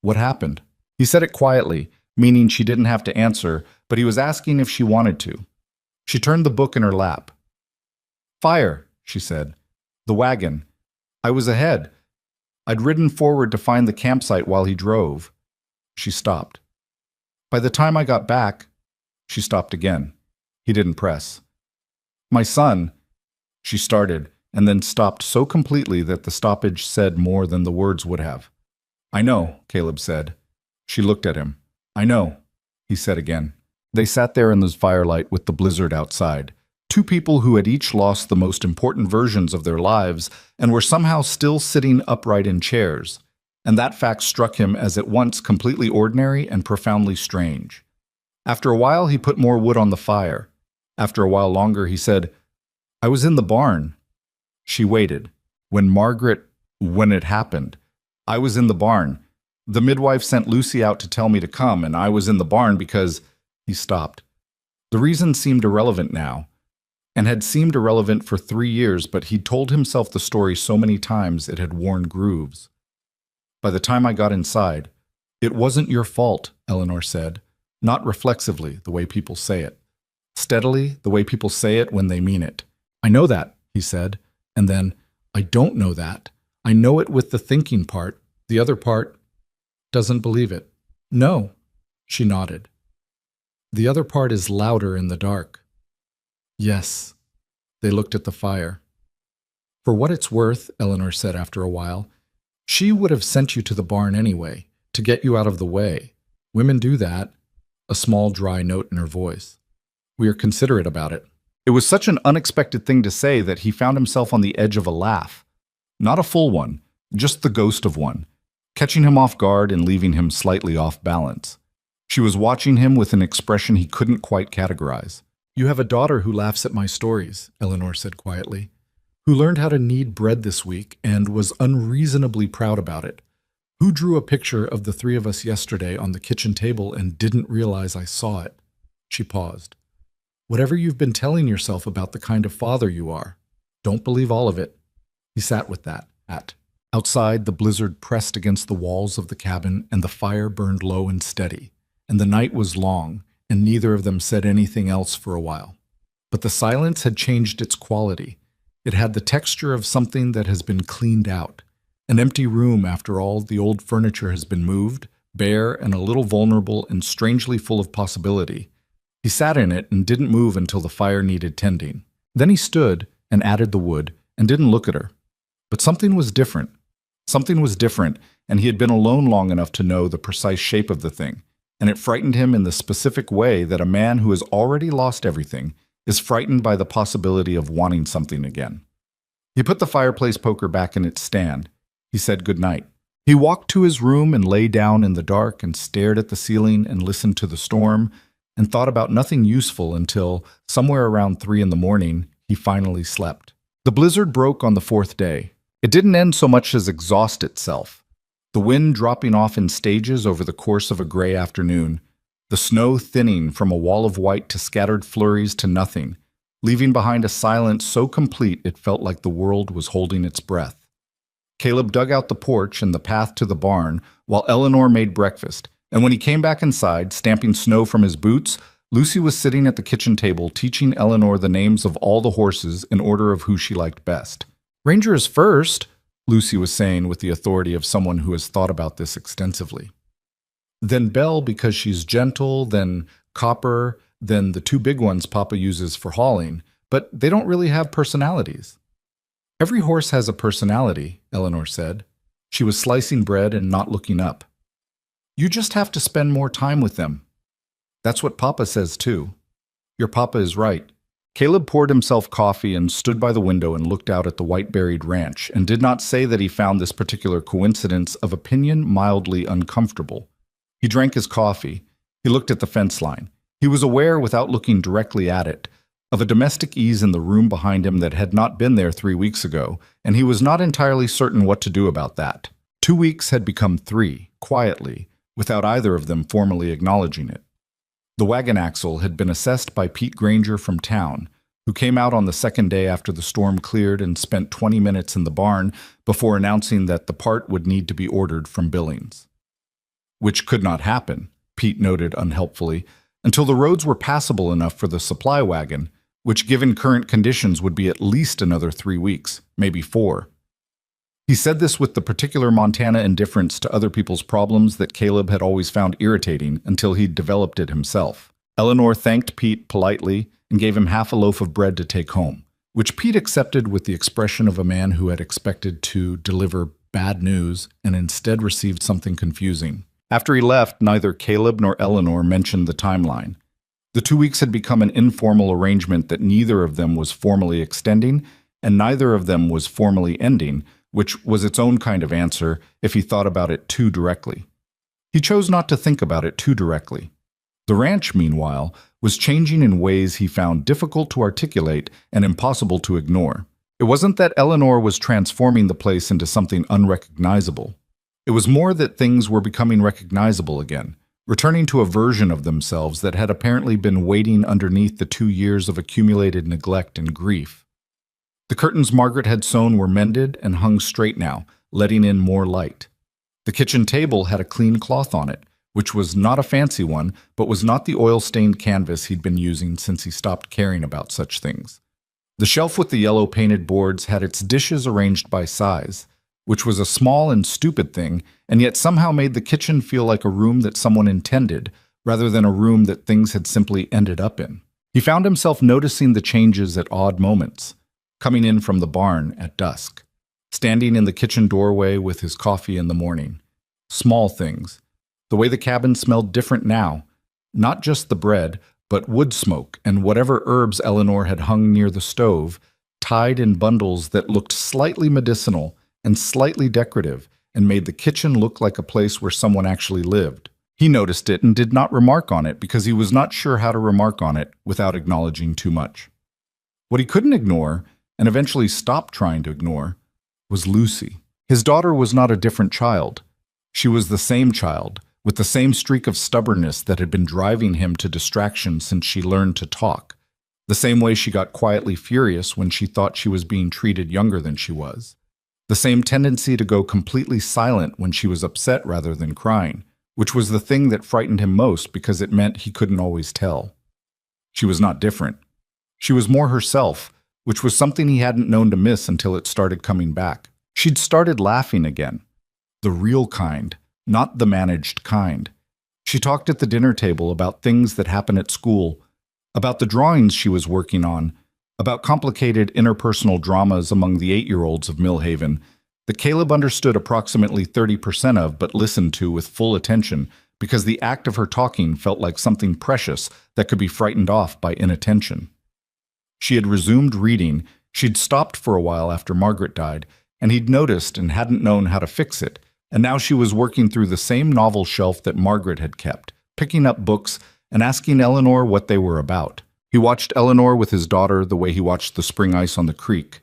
What happened? He said it quietly, meaning she didn't have to answer, but he was asking if she wanted to. She turned the book in her lap. Fire, she said. The wagon. I was ahead. I'd ridden forward to find the campsite while he drove. She stopped. By the time I got back, she stopped again. He didn't press. My son, she started, and then stopped so completely that the stoppage said more than the words would have. I know, Caleb said. She looked at him. I know, he said again. They sat there in the firelight with the blizzard outside. 2 people who had each lost the most important versions of their lives and were somehow still sitting upright in chairs. And that fact struck him as at once completely ordinary and profoundly strange. After a while, he put more wood on the fire. After a while longer, he said, I was in the barn. She waited. When it happened, I was in the barn. The midwife sent Lucy out to tell me to come, and I was in the barn because... He stopped. The reason seemed irrelevant now, and had seemed irrelevant for 3 years, but he'd told himself the story so many times it had worn grooves. By the time I got inside, it wasn't your fault, Eleanor said, not reflexively, the way people say it. Steadily, the way people say it when they mean it. I know that, he said, and then, I don't know that. I know it with the thinking part. The other part doesn't believe it. No, she nodded. The other part is louder in the dark. Yes. They looked at the fire. For what it's worth, Eleanor said after a while, she would have sent you to the barn anyway, to get you out of the way. Women do that. A small, dry note in her voice. We are considerate about it. It was such an unexpected thing to say that he found himself on the edge of a laugh. Not a full one, just the ghost of one, catching him off guard and leaving him slightly off balance. She was watching him with an expression he couldn't quite categorize. You have a daughter who laughs at my stories, Eleanor said quietly, who learned how to knead bread this week and was unreasonably proud about it, who drew a picture of the 3 of us yesterday on the kitchen table and didn't realize I saw it. She paused. Whatever you've been telling yourself about the kind of father you are, don't believe all of it. He sat with that. Outside, the blizzard pressed against the walls of the cabin and the fire burned low and steady, and the night was long, and neither of them said anything else for a while. But the silence had changed its quality. It had the texture of something that has been cleaned out. An empty room after all the old furniture has been moved, bare and a little vulnerable and strangely full of possibility. He sat in it and didn't move until the fire needed tending. Then he stood and added the wood and didn't look at her. But something was different. Something was different, and he had been alone long enough to know the precise shape of the thing, and it frightened him in the specific way that a man who has already lost everything is frightened by the possibility of wanting something again. He put the fireplace poker back in its stand. He said goodnight. He walked to his room and lay down in the dark and stared at the ceiling and listened to the storm and thought about nothing useful until, somewhere around 3 in the morning, he finally slept. The blizzard broke on the 4th day. It didn't end so much as exhaust itself. The wind dropping off in stages over the course of a gray afternoon, the snow thinning from a wall of white to scattered flurries to nothing, leaving behind a silence so complete it felt like the world was holding its breath. Caleb dug out the porch and the path to the barn while Eleanor made breakfast, and when he came back inside, stamping snow from his boots, Lucy was sitting at the kitchen table teaching Eleanor the names of all the horses in order of who she liked best. "Ranger is first," Lucy was saying with the authority of someone who has thought about this extensively. "Then Belle because she's gentle, then Copper, then the 2 big ones Papa uses for hauling, but they don't really have personalities." "Every horse has a personality," Eleanor said. She was slicing bread and not looking up. "You just have to spend more time with them." "That's what Papa says too." "Your Papa is right." Caleb poured himself coffee and stood by the window and looked out at the white-berried ranch and did not say that he found this particular coincidence of opinion mildly uncomfortable. He drank his coffee. He looked at the fence line. He was aware, without looking directly at it, of a domestic ease in the room behind him that had not been there 3 weeks ago, and he was not entirely certain what to do about that. 2 weeks had become 3, quietly, without either of them formally acknowledging it. The wagon axle had been assessed by Pete Granger from town, who came out on the 2nd day after the storm cleared and spent 20 minutes in the barn before announcing that the part would need to be ordered from Billings. Which could not happen, Pete noted unhelpfully, until the roads were passable enough for the supply wagon, which given current conditions would be at least another 3 weeks, maybe 4. He said this with the particular Montana indifference to other people's problems that Caleb had always found irritating until he'd developed it himself. Eleanor thanked Pete politely and gave him half a loaf of bread to take home, which Pete accepted with the expression of a man who had expected to deliver bad news and instead received something confusing. After he left, neither Caleb nor Eleanor mentioned the timeline. The 2 weeks had become an informal arrangement that neither of them was formally extending and neither of them was formally ending, which was its own kind of answer if he thought about it too directly. He chose not to think about it too directly. The ranch, meanwhile, was changing in ways he found difficult to articulate and impossible to ignore. It wasn't that Eleanor was transforming the place into something unrecognizable. It was more that things were becoming recognizable again, returning to a version of themselves that had apparently been waiting underneath the 2 years of accumulated neglect and grief. The curtains Margaret had sewn were mended and hung straight now, letting in more light. The kitchen table had a clean cloth on it, which was not a fancy one, but was not the oil-stained canvas he'd been using since he stopped caring about such things. The shelf with the yellow painted boards had its dishes arranged by size, which was a small and stupid thing, and yet somehow made the kitchen feel like a room that someone intended, rather than a room that things had simply ended up in. He found himself noticing the changes at odd moments, coming in from the barn at dusk, standing in the kitchen doorway with his coffee in the morning. Small things. The way the cabin smelled different now, not just the bread, but wood smoke and whatever herbs Eleanor had hung near the stove, tied in bundles that looked slightly medicinal and slightly decorative and made the kitchen look like a place where someone actually lived. He noticed it and did not remark on it because he was not sure how to remark on it without acknowledging too much. What he couldn't ignore, and eventually stopped trying to ignore, was Lucy. His daughter was not a different child. She was the same child, with the same streak of stubbornness that had been driving him to distraction since she learned to talk, the same way she got quietly furious when she thought she was being treated younger than she was, the same tendency to go completely silent when she was upset rather than crying, which was the thing that frightened him most because it meant he couldn't always tell. She was not different. She was more herself, which was something he hadn't known to miss until it started coming back. She'd started laughing again. The real kind, not the managed kind. She talked at the dinner table about things that happen at school, about the drawings she was working on, about complicated interpersonal dramas among the 8-year-olds of Millhaven that Caleb understood approximately 30% of but listened to with full attention because the act of her talking felt like something precious that could be frightened off by inattention. She had resumed reading. She'd stopped for a while after Margaret died, and he'd noticed and hadn't known how to fix it, and now she was working through the same novel shelf that Margaret had kept, picking up books and asking Eleanor what they were about. He watched Eleanor with his daughter the way he watched the spring ice on the creek.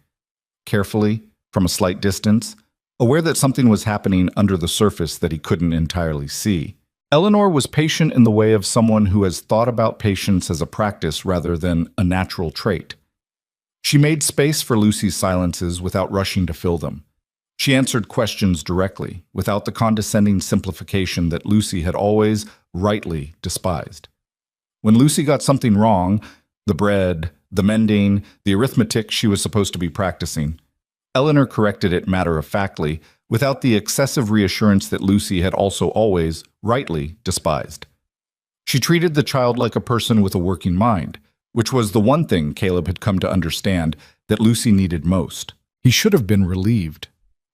Carefully, from a slight distance, aware that something was happening under the surface that he couldn't entirely see. Eleanor was patient in the way of someone who has thought about patience as a practice rather than a natural trait. She made space for Lucy's silences without rushing to fill them. She answered questions directly, without the condescending simplification that Lucy had always, rightly, despised. When Lucy got something wrong, the bread, the mending, the arithmetic she was supposed to be practicing, Eleanor corrected it matter-of-factly, without the excessive reassurance that Lucy had also always, rightly, despised. She treated the child like a person with a working mind, which was the one thing Caleb had come to understand that Lucy needed most. He should have been relieved.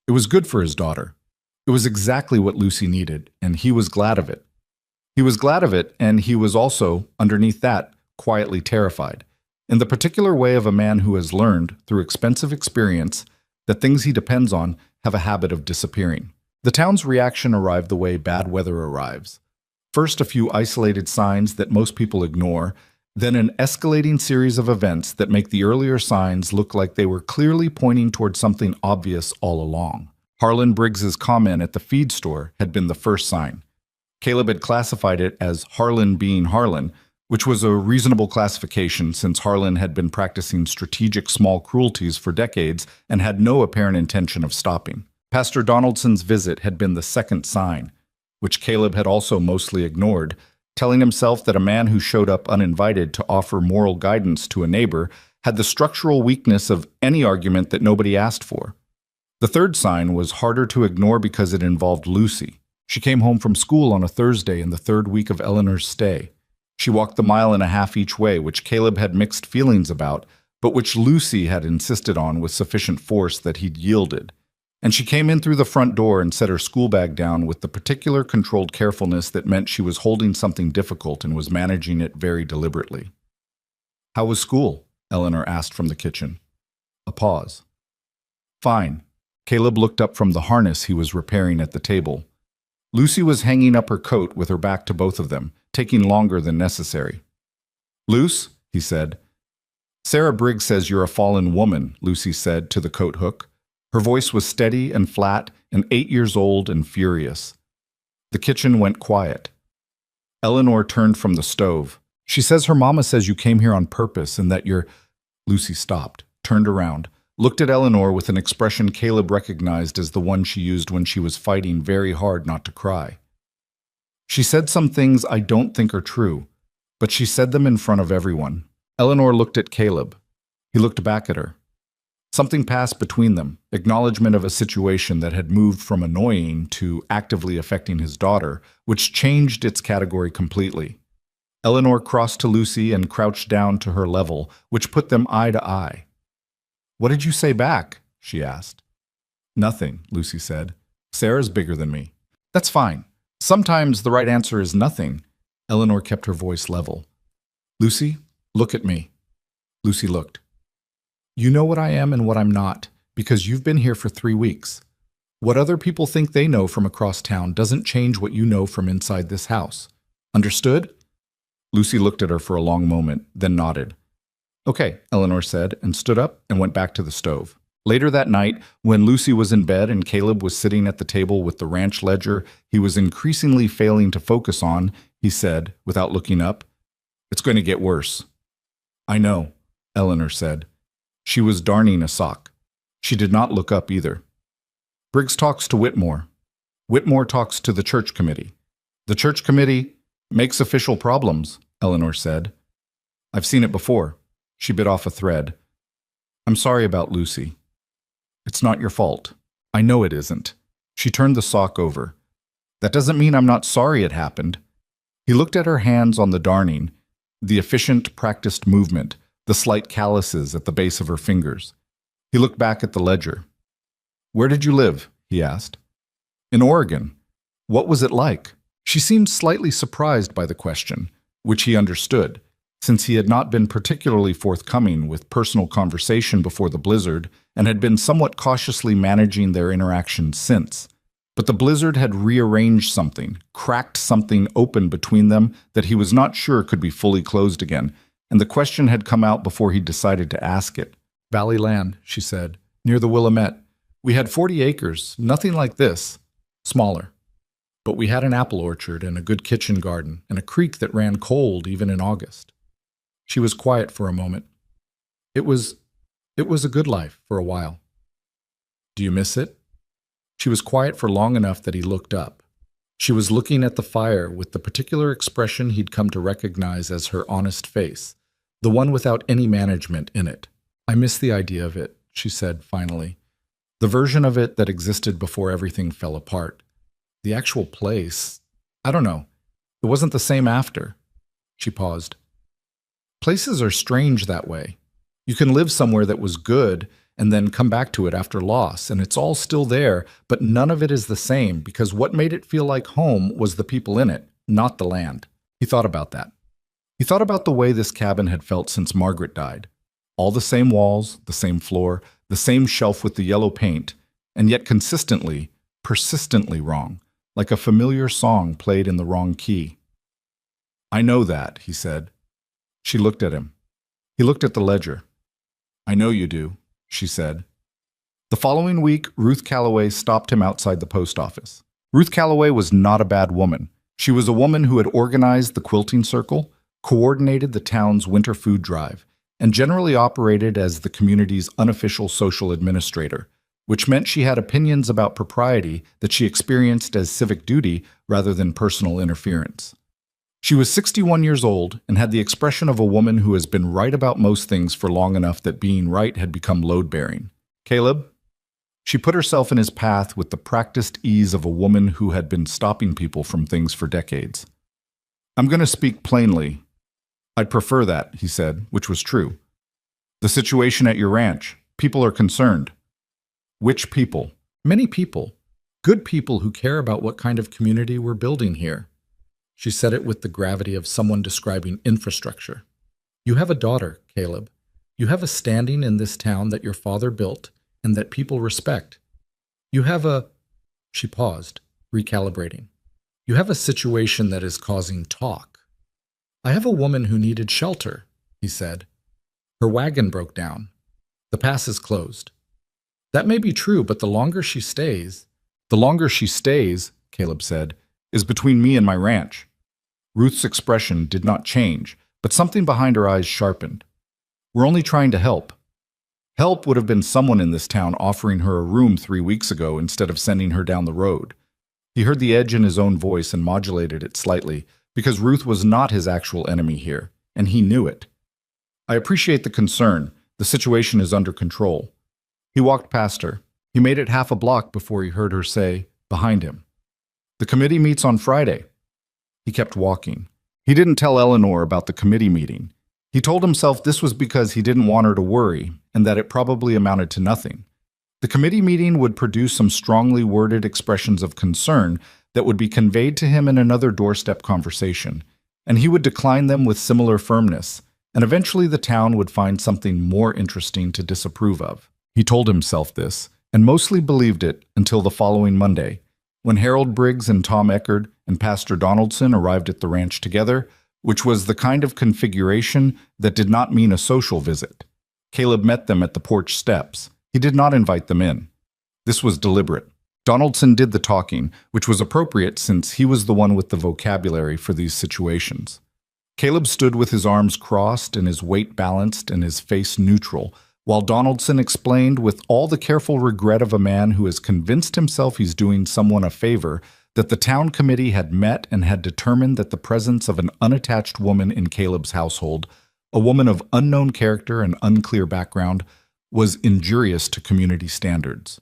It was good for his daughter. It was exactly what Lucy needed, and he was glad of it. He was glad of it, and he was also, underneath that, quietly terrified, in the particular way of a man who has learned, through expensive experience, that things he depends on have a habit of disappearing. The town's reaction arrived the way bad weather arrives. First, a few isolated signs that most people ignore, then an escalating series of events that make the earlier signs look like they were clearly pointing toward something obvious all along. Harlan Briggs's comment at the feed store had been the first sign. Caleb had classified it as Harlan being Harlan, which was a reasonable classification since Harlan had been practicing strategic small cruelties for decades and had no apparent intention of stopping. Pastor Donaldson's visit had been the second sign, which Caleb had also mostly ignored, telling himself that a man who showed up uninvited to offer moral guidance to a neighbor had the structural weakness of any argument that nobody asked for. The third sign was harder to ignore because it involved Lucy. She came home from school on a Thursday in the third week of Eleanor's stay. She walked the 1.5 miles each way, which Caleb had mixed feelings about, but which Lucy had insisted on with sufficient force that he'd yielded. And she came in through the front door and set her school bag down with the particular controlled carefulness that meant she was holding something difficult and was managing it very deliberately. "How was school?" Eleanor asked from the kitchen. A pause. "Fine." Caleb looked up from the harness he was repairing at the table. Lucy was hanging up her coat with her back to both of them, taking longer than necessary. "Luce," he said. "Sarah Briggs says you're a fallen woman," Lucy said to the coat hook. Her voice was steady and flat and 8 years old and furious. The kitchen went quiet. Eleanor turned from the stove. "She says her mama says you came here on purpose and that you're—" Lucy stopped, turned around, looked at Eleanor with an expression Caleb recognized as the one she used when she was fighting very hard not to cry. "She said some things I don't think are true, but she said them in front of everyone." Eleanor looked at Caleb. He looked back at her. Something passed between them, acknowledgement of a situation that had moved from annoying to actively affecting his daughter, which changed its category completely. Eleanor crossed to Lucy and crouched down to her level, which put them eye to eye. "What did you say back?" she asked. "Nothing," Lucy said. "Sarah's bigger than me." "That's fine. Sometimes the right answer is nothing." Eleanor kept her voice level. "Lucy, look at me." Lucy looked. "You know what I am and what I'm not, because you've been here for 3 weeks. What other people think they know from across town doesn't change what you know from inside this house. Understood?" Lucy looked at her for a long moment, then nodded. "Okay," Eleanor said, and stood up and went back to the stove. Later that night, when Lucy was in bed and Caleb was sitting at the table with the ranch ledger he was increasingly failing to focus on, he said, without looking up, "It's going to get worse." "I know," Eleanor said. She was darning a sock. She did not look up either. "Briggs talks to Whitmore. Whitmore talks to the church committee. The church committee makes official problems," Eleanor said. "I've seen it before." She bit off a thread. "I'm sorry about Lucy." "It's not your fault." "I know it isn't." She turned the sock over. That doesn't mean I'm not sorry it happened. He looked at her hands on the darning, the efficient, practiced movement, the slight calluses at the base of her fingers. He looked back at the ledger. Where did you live? He asked. In Oregon. What was it like? She seemed slightly surprised by the question, which he understood, since he had not been particularly forthcoming with personal conversation before the blizzard and had been somewhat cautiously managing their interactions since. But the blizzard had rearranged something, cracked something open between them that he was not sure could be fully closed again, and the question had come out before he decided to ask it. Valley land, she said, near the Willamette. We had 40 acres, nothing like this. Smaller. But we had an apple orchard and a good kitchen garden and a creek that ran cold even in August. She was quiet for a moment. It was a good life for a while. Do you miss it? She was quiet for long enough that he looked up. She was looking at the fire with the particular expression he'd come to recognize as her honest face, the one without any management in it. I miss the idea of it, she said finally. The version of it that existed before everything fell apart. The actual place, I don't know. It wasn't the same after. She paused. Places are strange that way. You can live somewhere that was good and then come back to it after loss, and it's all still there, but none of it is the same because what made it feel like home was the people in it, not the land. He thought about that. He thought about the way this cabin had felt since Margaret died. All the same walls, the same floor, the same shelf with the yellow paint, and yet consistently, persistently wrong, like a familiar song played in the wrong key. I know that, he said. She looked at him. He looked at the ledger. I know you do, she said. The following week, Ruth Calloway stopped him outside the post office. Ruth Calloway was not a bad woman. She was a woman who had organized the quilting circle, coordinated the town's winter food drive, and generally operated as the community's unofficial social administrator, which meant she had opinions about propriety that she experienced as civic duty rather than personal interference. She was 61 years old and had the expression of a woman who has been right about most things for long enough that being right had become load-bearing. Caleb? She put herself in his path with the practiced ease of a woman who had been stopping people from things for decades. I'm going to speak plainly. I'd prefer that, he said, which was true. The situation at your ranch. People are concerned. Which people? Many people. Good people who care about what kind of community we're building here. She said it with the gravity of someone describing infrastructure. You have a daughter, Caleb. You have a standing in this town that your father built and that people respect. You have a... She paused, recalibrating. You have a situation that is causing talk. I have a woman who needed shelter, he said. Her wagon broke down. The pass is closed. That may be true, but the longer she stays, Caleb said, is between me and my ranch. Ruth's expression did not change, but something behind her eyes sharpened. We're only trying to help. Help would have been someone in this town offering her a room 3 weeks ago instead of sending her down the road. He heard the edge in his own voice and modulated it slightly, because Ruth was not his actual enemy here, and he knew it. I appreciate the concern. The situation is under control. He walked past her. He made it half a block before he heard her say, behind him, the committee meets on Friday. He kept walking. He didn't tell Eleanor about the committee meeting. He told himself this was because he didn't want her to worry, and that it probably amounted to nothing. The committee meeting would produce some strongly worded expressions of concern that would be conveyed to him in another doorstep conversation, and he would decline them with similar firmness, and eventually the town would find something more interesting to disapprove of. He told himself this, and mostly believed it until the following Monday, when Harold Briggs and Tom Eckerd and Pastor Donaldson arrived at the ranch together, which was the kind of configuration that did not mean a social visit. Caleb met them at the porch steps. He did not invite them in. This was deliberate. Donaldson did the talking, which was appropriate since he was the one with the vocabulary for these situations. Caleb stood with his arms crossed and his weight balanced and his face neutral, while Donaldson explained with all the careful regret of a man who has convinced himself he's doing someone a favor that the town committee had met and had determined that the presence of an unattached woman in Caleb's household, a woman of unknown character and unclear background, was injurious to community standards.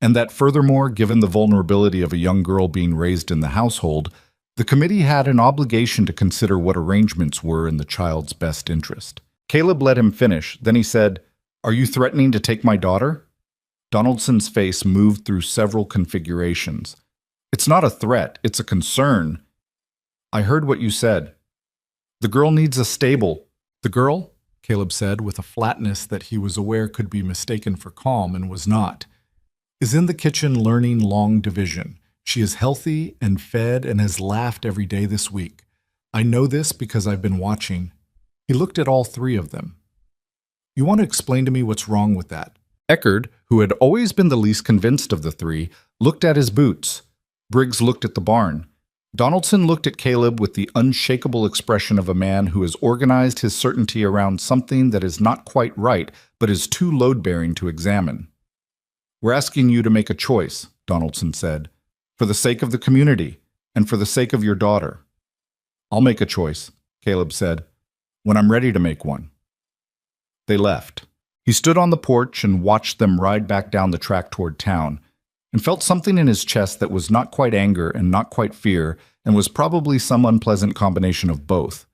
and that furthermore, given the vulnerability of a young girl being raised in the household, the committee had an obligation to consider what arrangements were in the child's best interest. Caleb let him finish, then he said, "Are you threatening to take my daughter?" Donaldson's face moved through several configurations. "It's not a threat, it's a concern. I heard what you said. The girl needs a stable." "The girl?" Caleb said, with a flatness that he was aware could be mistaken for calm and was not, "is in the kitchen learning long division. She is healthy and fed and has laughed every day this week. I know this because I've been watching." He looked at all three of them. "You want to explain to me what's wrong with that?" Eckerd, who had always been the least convinced of the three, looked at his boots. Briggs looked at the barn. Donaldson looked at Caleb with the unshakable expression of a man who has organized his certainty around something that is not quite right but is too load-bearing to examine. "We're asking you to make a choice," Donaldson said, "for the sake of the community and for the sake of your daughter." "I'll make a choice," Caleb said, "when I'm ready to make one." They left. He stood on the porch and watched them ride back down the track toward town, and felt something in his chest that was not quite anger and not quite fear, and was probably some unpleasant combination of both.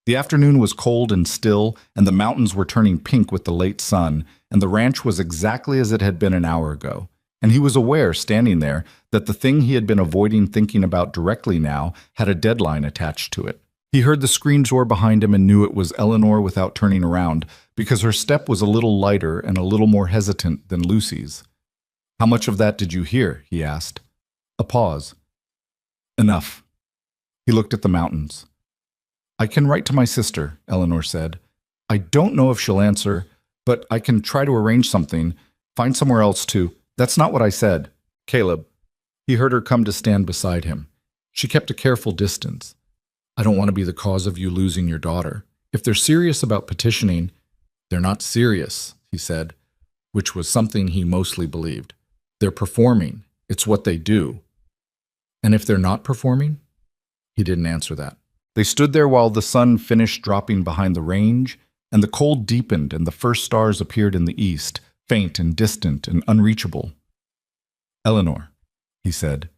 The afternoon was cold and still, and the mountains were turning pink with the late sun, and the ranch was exactly as it had been an hour ago. And he was aware, standing there, that the thing he had been avoiding thinking about directly now had a deadline attached to it. He heard the screen door behind him and knew it was Eleanor without turning around, because her step was a little lighter and a little more hesitant than Lucy's. "How much of that did you hear?" he asked. A pause. "Enough." He looked at the mountains. "I can write to my sister," Eleanor said. "I don't know if she'll answer, but I can try to arrange something, find somewhere else to—" "That's not what I said." "Caleb." He heard her come to stand beside him. She kept a careful distance. "I don't want to be the cause of you losing your daughter. If they're serious about petitioning—" "They're not serious," he said, which was something he mostly believed. "They're performing. It's what they do." "And if they're not performing?" He didn't answer that. They stood there while the sun finished dropping behind the range, and the cold deepened and the first stars appeared in the east, faint and distant and unreachable. "Eleanor," he said.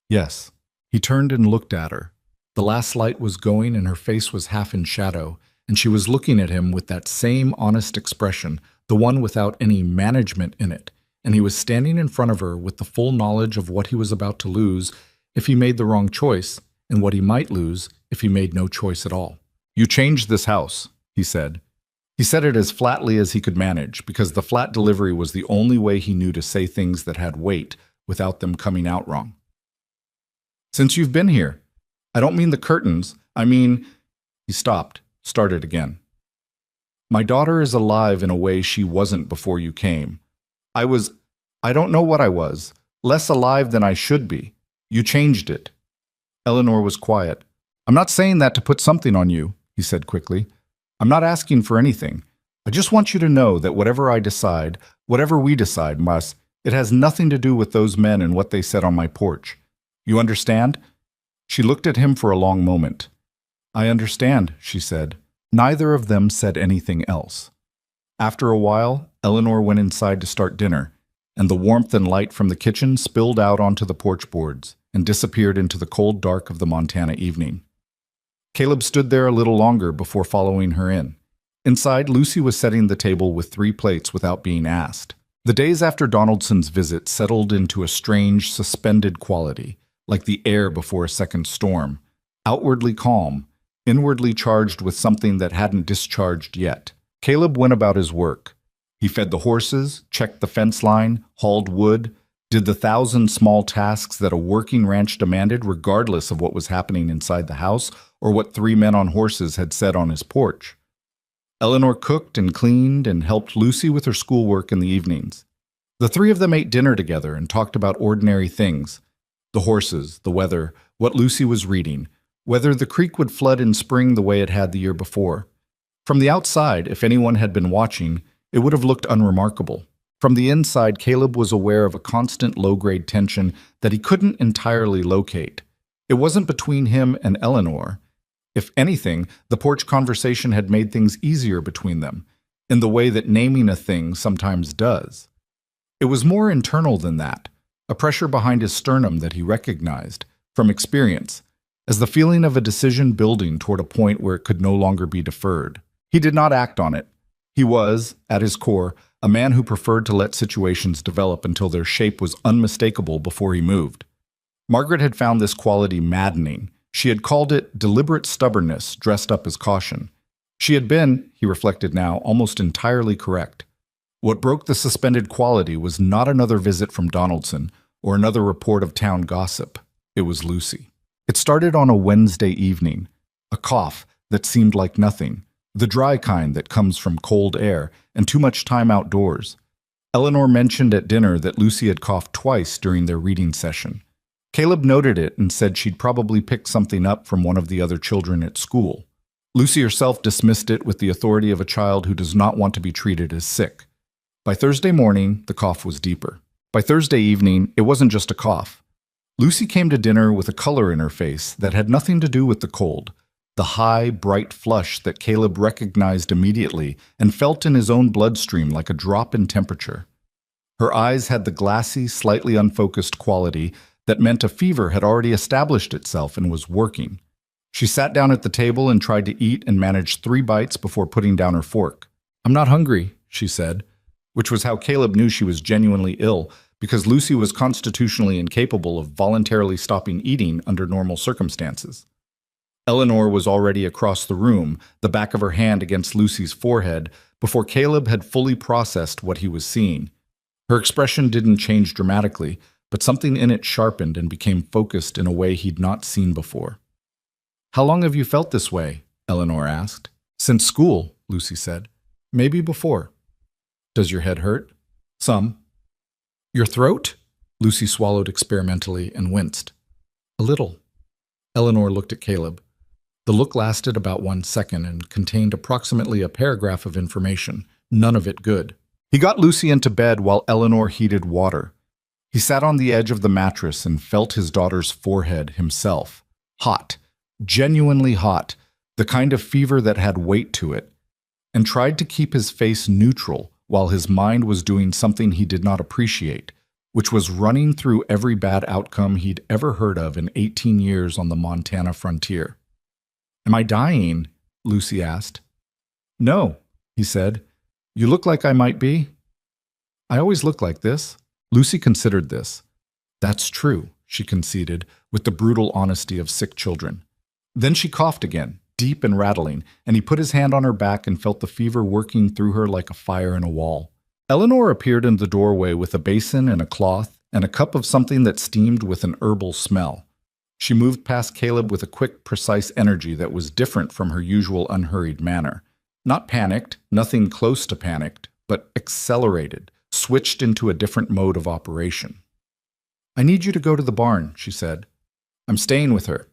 "Yes." He turned and looked at her. The last light was going and her face was half in shadow, and she was looking at him with that same honest expression, the one without any management in it, and he was standing in front of her with the full knowledge of what he was about to lose if he made the wrong choice, and what he might lose if he made no choice at all. "You changed this house," he said. He said it as flatly as he could manage, because the flat delivery was the only way he knew to say things that had weight without them coming out wrong. "Since you've been here. I don't mean the curtains, I mean—" He stopped, started again. "My daughter is alive in a way she wasn't before you came. I don't know what I was, less alive than I should be. You changed it." Eleanor was quiet. "I'm not saying that to put something on you," he said quickly. "I'm not asking for anything. I just want you to know that whatever I decide, whatever we decide, it has nothing to do with those men and what they said on my porch. You understand?" She looked at him for a long moment. "I understand," she said. Neither of them said anything else. After a while, Eleanor went inside to start dinner, and the warmth and light from the kitchen spilled out onto the porch boards and disappeared into the cold dark of the Montana evening. Caleb stood there a little longer before following her in. Inside, Lucy was setting the table with 3 plates without being asked. The days after Donaldson's visit settled into a strange, suspended quality, like the air before a second storm, outwardly calm, inwardly charged with something that hadn't discharged yet. Caleb went about his work. He fed the horses, checked the fence line, hauled wood, did the 1,000 small tasks that a working ranch demanded regardless of what was happening inside the house or what 3 men on horses had said on his porch. Eleanor cooked and cleaned and helped Lucy with her schoolwork in the evenings. The 3 of them ate dinner together and talked about ordinary things: the horses, the weather, what Lucy was reading, whether the creek would flood in spring the way it had the year before. From the outside, if anyone had been watching, it would have looked unremarkable. From the inside, Caleb was aware of a constant low-grade tension that he couldn't entirely locate. It wasn't between him and Eleanor. If anything, the porch conversation had made things easier between them, in the way that naming a thing sometimes does. It was more internal than that, a pressure behind his sternum that he recognized, from experience, as the feeling of a decision building toward a point where it could no longer be deferred. He did not act on it. He was, at his core, a man who preferred to let situations develop until their shape was unmistakable before he moved. Margaret had found this quality maddening. She had called it deliberate stubbornness dressed up as caution. She had been, he reflected now, almost entirely correct. What broke the suspended quality was not another visit from Donaldson or another report of town gossip. It was Lucy. It started on a Wednesday evening, a cough that seemed like nothing, the dry kind that comes from cold air and too much time outdoors. Eleanor mentioned at dinner that Lucy had coughed twice during their reading session. Caleb noted it and said she'd probably picked something up from one of the other children at school. Lucy herself dismissed it with the authority of a child who does not want to be treated as sick. By Thursday morning, the cough was deeper. By Thursday evening, it wasn't just a cough. Lucy came to dinner with a color in her face that had nothing to do with the cold, the high, bright flush that Caleb recognized immediately and felt in his own bloodstream like a drop in temperature. Her eyes had the glassy, slightly unfocused quality that meant a fever had already established itself and was working. She sat down at the table and tried to eat and managed 3 bites before putting down her fork. "I'm not hungry," she said, which was how Caleb knew she was genuinely ill, because Lucy was constitutionally incapable of voluntarily stopping eating under normal circumstances. Eleanor was already across the room, the back of her hand against Lucy's forehead, before Caleb had fully processed what he was seeing. Her expression didn't change dramatically, but something in it sharpened and became focused in a way he'd not seen before. "How long have you felt this way?" Eleanor asked. "Since school," Lucy said. "Maybe before." "Does your head hurt?" "Some." "Your throat?" Lucy swallowed experimentally and winced. "A little." Eleanor looked at Caleb. The look lasted about 1 second and contained approximately a paragraph of information, none of it good. He got Lucy into bed while Eleanor heated water. He sat on the edge of the mattress and felt his daughter's forehead himself. Hot, genuinely hot, the kind of fever that had weight to it, and tried to keep his face neutral while his mind was doing something he did not appreciate, which was running through every bad outcome he'd ever heard of in 18 years on the Montana frontier. "Am I dying?" Lucy asked. "No," he said. "You look like I might be." "I always look like this." Lucy considered this. "That's true," she conceded, with the brutal honesty of sick children. Then she coughed again, deep and rattling, and he put his hand on her back and felt the fever working through her like a fire in a wall. Eleanor appeared in the doorway with a basin and a cloth and a cup of something that steamed with an herbal smell. She moved past Caleb with a quick, precise energy that was different from her usual unhurried manner. Not panicked, nothing close to panicked, but accelerated, switched into a different mode of operation. "I need you to go to the barn," she said. "I'm staying with her.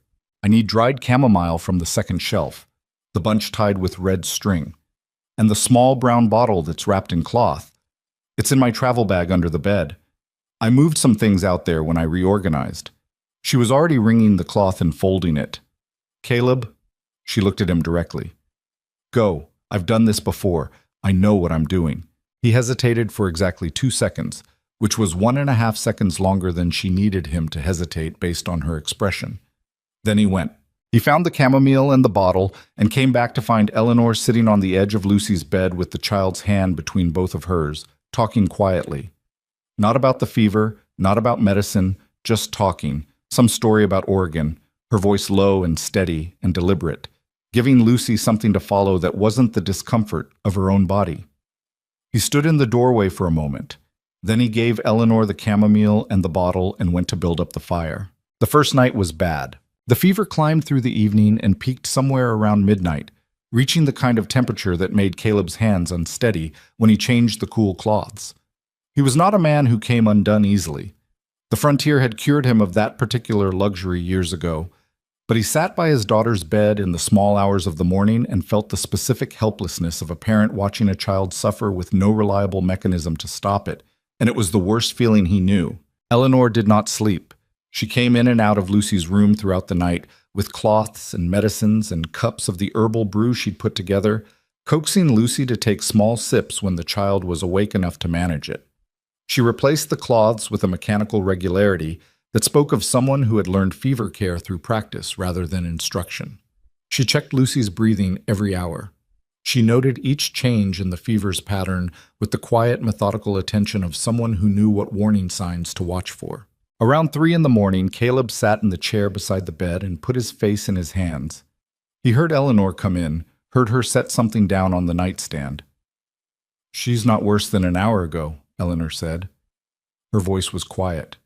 I need dried chamomile from the second shelf, the bunch tied with red string, and the small brown bottle that's wrapped in cloth. It's in my travel bag under the bed. I moved some things out there when I reorganized." She was already wringing the cloth and folding it. "Caleb," she looked at him directly. "Go. I've done this before. I know what I'm doing." He hesitated for exactly 2 seconds, which was 1.5 seconds longer than she needed him to hesitate based on her expression. Then he went. He found the chamomile and the bottle and came back to find Eleanor sitting on the edge of Lucy's bed with the child's hand between both of hers, talking quietly. Not about the fever, not about medicine, just talking, some story about Oregon, her voice low and steady and deliberate, giving Lucy something to follow that wasn't the discomfort of her own body. He stood in the doorway for a moment. Then he gave Eleanor the chamomile and the bottle and went to build up the fire. The first night was bad. The fever climbed through the evening and peaked somewhere around midnight, reaching the kind of temperature that made Caleb's hands unsteady when he changed the cool cloths. He was not a man who came undone easily. The frontier had cured him of that particular luxury years ago, but he sat by his daughter's bed in the small hours of the morning and felt the specific helplessness of a parent watching a child suffer with no reliable mechanism to stop it, and it was the worst feeling he knew. Eleanor did not sleep. She came in and out of Lucy's room throughout the night with cloths and medicines and cups of the herbal brew she'd put together, coaxing Lucy to take small sips when the child was awake enough to manage it. She replaced the cloths with a mechanical regularity that spoke of someone who had learned fever care through practice rather than instruction. She checked Lucy's breathing every hour. She noted each change in the fever's pattern with the quiet, methodical attention of someone who knew what warning signs to watch for. Around 3 in the morning, Caleb sat in the chair beside the bed and put his face in his hands. He heard Eleanor come in, heard her set something down on the nightstand. "She's not worse than an hour ago," Eleanor said. Her voice was quiet.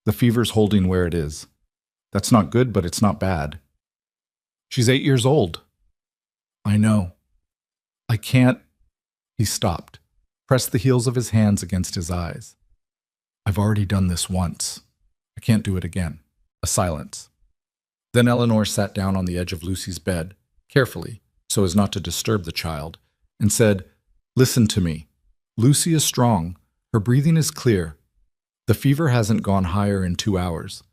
"The fever's holding where it is. That's not good, but it's not bad. She's 8 years old." "I know. I can't—" He stopped, pressed the heels of his hands against his eyes. "I've already done this once. I can't do it again." A silence. Then Eleanor sat down on the edge of Lucy's bed, carefully, so as not to disturb the child, and said, "Listen to me. Lucy is strong. Her breathing is clear. The fever hasn't gone higher in 2 hours.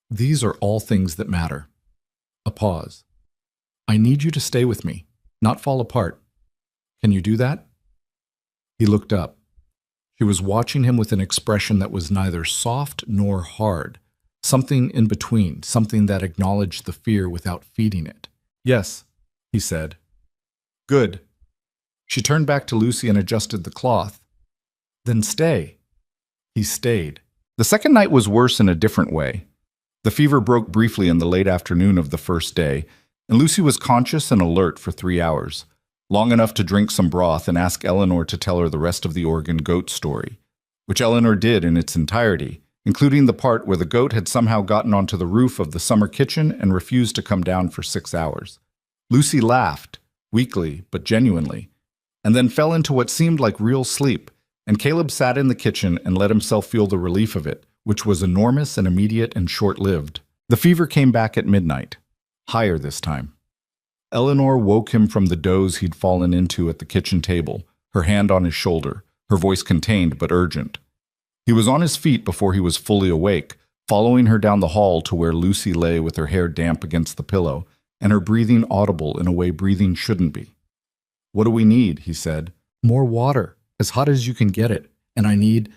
These are all things that matter." A pause. "I need you to stay with me, not fall apart. Can you do that?" He looked up. She was watching him with an expression that was neither soft nor hard, something in between, something that acknowledged the fear without feeding it. "Yes," he said. "Good." She turned back to Lucy and adjusted the cloth. "Then stay." He stayed. The second night was worse in a different way. The fever broke briefly in the late afternoon of the first day, and Lucy was conscious and alert for 3 hours, long enough to drink some broth and ask Eleanor to tell her the rest of the Oregon goat story, which Eleanor did in its entirety, including the part where the goat had somehow gotten onto the roof of the summer kitchen and refused to come down for 6 hours. Lucy laughed, weakly but genuinely, and then fell into what seemed like real sleep, and Caleb sat in the kitchen and let himself feel the relief of it, which was enormous and immediate and short-lived. The fever came back at midnight, higher this time. Eleanor woke him from the doze he'd fallen into at the kitchen table, her hand on his shoulder, her voice contained but urgent. He was on his feet before he was fully awake, following her down the hall to where Lucy lay with her hair damp against the pillow, and her breathing audible in a way breathing shouldn't be. "What do we need?" he said. "More water, as hot as you can get it, and I need—"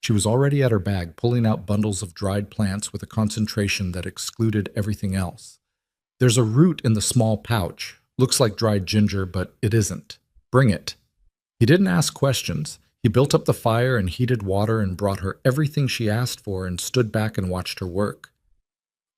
She was already at her bag, pulling out bundles of dried plants with a concentration that excluded everything else. "There's a root in the small pouch. Looks like dried ginger, but it isn't. Bring it." He didn't ask questions. He built up the fire and heated water and brought her everything she asked for and stood back and watched her work.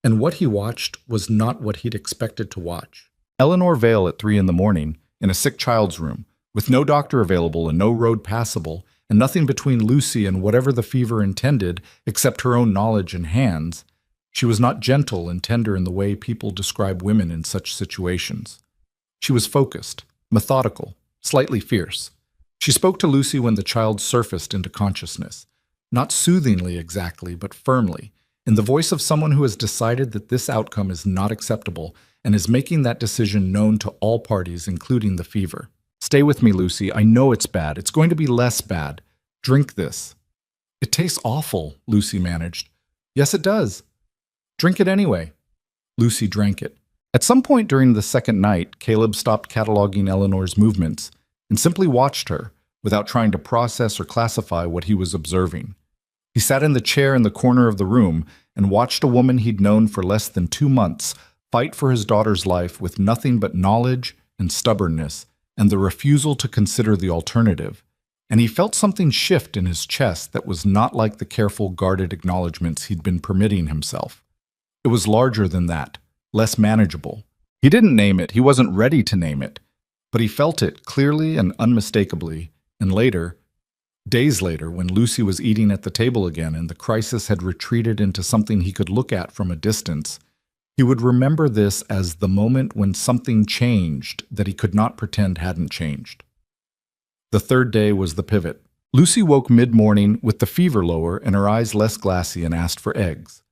And what he watched was not what he'd expected to watch. Eleanor Vale at 3 in the morning, in a sick child's room, with no doctor available and no road passable, and nothing between Lucy and whatever the fever intended except her own knowledge and hands. She was not gentle and tender in the way people describe women in such situations. She was focused, methodical, slightly fierce. She spoke to Lucy when the child surfaced into consciousness, not soothingly exactly, but firmly, in the voice of someone who has decided that this outcome is not acceptable and is making that decision known to all parties, including the fever. "Stay with me, Lucy. I know it's bad. It's going to be less bad. Drink this." "It tastes awful," Lucy managed. "Yes, it does." "Drink it anyway." Lucy drank it. At some point during the second night, Caleb stopped cataloging Eleanor's movements and simply watched her, without trying to process or classify what he was observing. He sat in the chair in the corner of the room and watched a woman he'd known for less than 2 months fight for his daughter's life with nothing but knowledge and stubbornness and the refusal to consider the alternative. And he felt something shift in his chest that was not like the careful, guarded acknowledgments he'd been permitting himself. It was larger than that, less manageable. He didn't name it, he wasn't ready to name it, but he felt it clearly and unmistakably, and later, days later, when Lucy was eating at the table again and the crisis had retreated into something he could look at from a distance, he would remember this as the moment when something changed that he could not pretend hadn't changed. The third day was the pivot. Lucy woke mid-morning with the fever lower and her eyes less glassy and asked for eggs.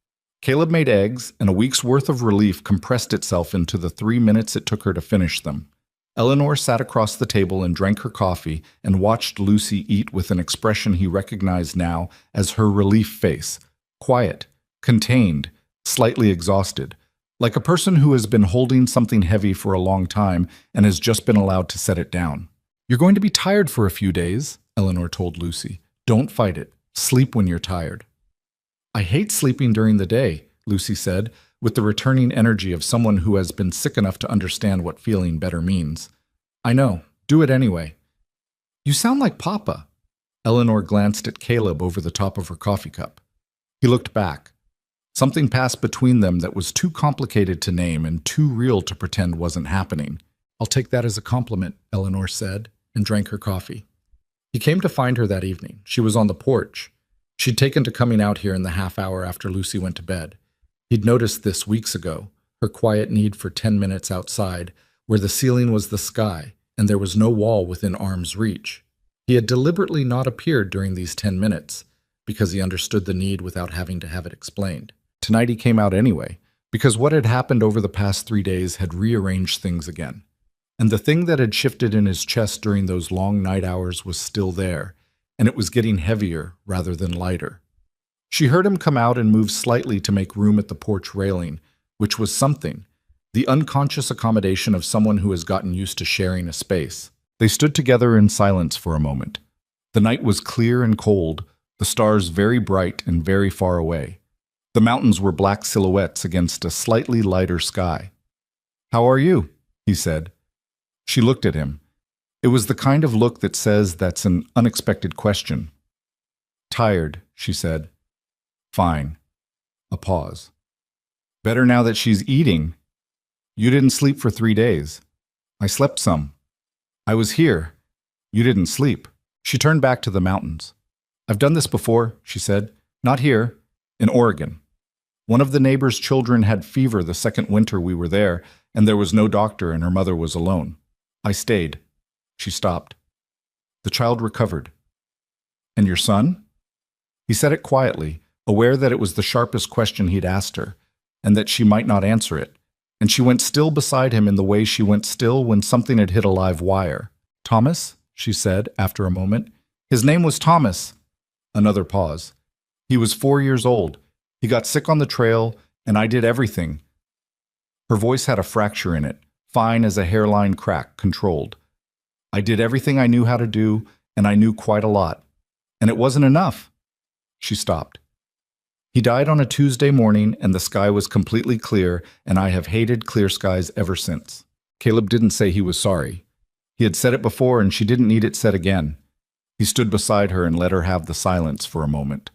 Caleb made eggs, and a week's worth of relief compressed itself into the 3 minutes it took her to finish them. Eleanor sat across the table and drank her coffee and watched Lucy eat with an expression he recognized now as her relief face, quiet, contained, slightly exhausted, like a person who has been holding something heavy for a long time and has just been allowed to set it down. "You're going to be tired for a few days," Eleanor told Lucy. Don't fight it. Sleep when you're tired. I hate sleeping during the day, Lucy said, with the returning energy of someone who has been sick enough to understand what feeling better means. I know. Do it anyway. You sound like Papa. Eleanor glanced at Caleb over the top of her coffee cup. He looked back. Something passed between them that was too complicated to name and too real to pretend wasn't happening. I'll take that as a compliment, Eleanor said, and drank her coffee. He came to find her that evening. She was on the porch. She'd taken to coming out here in the half hour after Lucy went to bed. He'd noticed this weeks ago, her quiet need for 10 minutes outside, where the ceiling was the sky and there was no wall within arm's reach. He had deliberately not appeared during these 10 minutes because he understood the need without having to have it explained. Tonight he came out anyway, because what had happened over the past 3 days had rearranged things again. And the thing that had shifted in his chest during those long night hours was still there, and it was getting heavier rather than lighter. She heard him come out and move slightly to make room at the porch railing, which was something, the unconscious accommodation of someone who has gotten used to sharing a space. They stood together in silence for a moment. The night was clear and cold, the stars very bright and very far away. The mountains were black silhouettes against a slightly lighter sky. "How are you?" he said. She looked at him. It was the kind of look that says that's an unexpected question. "Tired," she said. "Fine." A pause. "Better now that she's eating." "You didn't sleep for 3 days." "I slept some." "I was here." "You didn't sleep." She turned back to the mountains. "I've done this before," she said. "Not here. In Oregon. One of the neighbor's children had fever the second winter we were there, and there was no doctor and her mother was alone. I stayed." She stopped. "The child recovered." "And your son?" He said it quietly, aware that it was the sharpest question he'd asked her, and that she might not answer it, and she went still beside him in the way she went still when something had hit a live wire. "Thomas?" she said after a moment. "His name was Thomas." Another pause. "He was 4 years old. He got sick on the trail, and I did everything." Her voice had a fracture in it, fine as a hairline crack, controlled. "I did everything I knew how to do, and I knew quite a lot. And it wasn't enough." She stopped. "He died on a Tuesday morning, and the sky was completely clear, and I have hated clear skies ever since." Caleb didn't say he was sorry. He had said it before, and she didn't need it said again. He stood beside her and let her have the silence for a moment.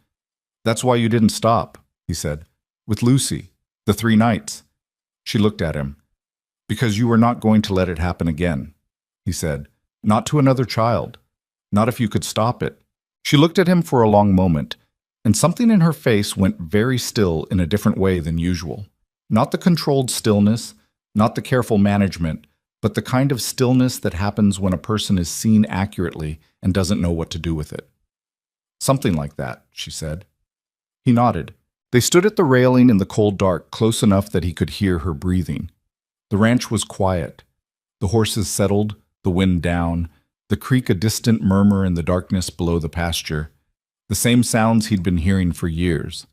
"That's why you didn't stop," he said. "With Lucy, the 3 nights." She looked at him. "Because you were not going to let it happen again," he said. "Not to another child. Not if you could stop it." She looked at him for a long moment, and something in her face went very still in a different way than usual. Not the controlled stillness, not the careful management, but the kind of stillness that happens when a person is seen accurately and doesn't know what to do with it. "Something like that," she said. He nodded. They stood at the railing in the cold dark, close enough that he could hear her breathing. The ranch was quiet. The horses settled, the wind down, the creek a distant murmur in the darkness below the pasture. The same sounds he'd been hearing for years.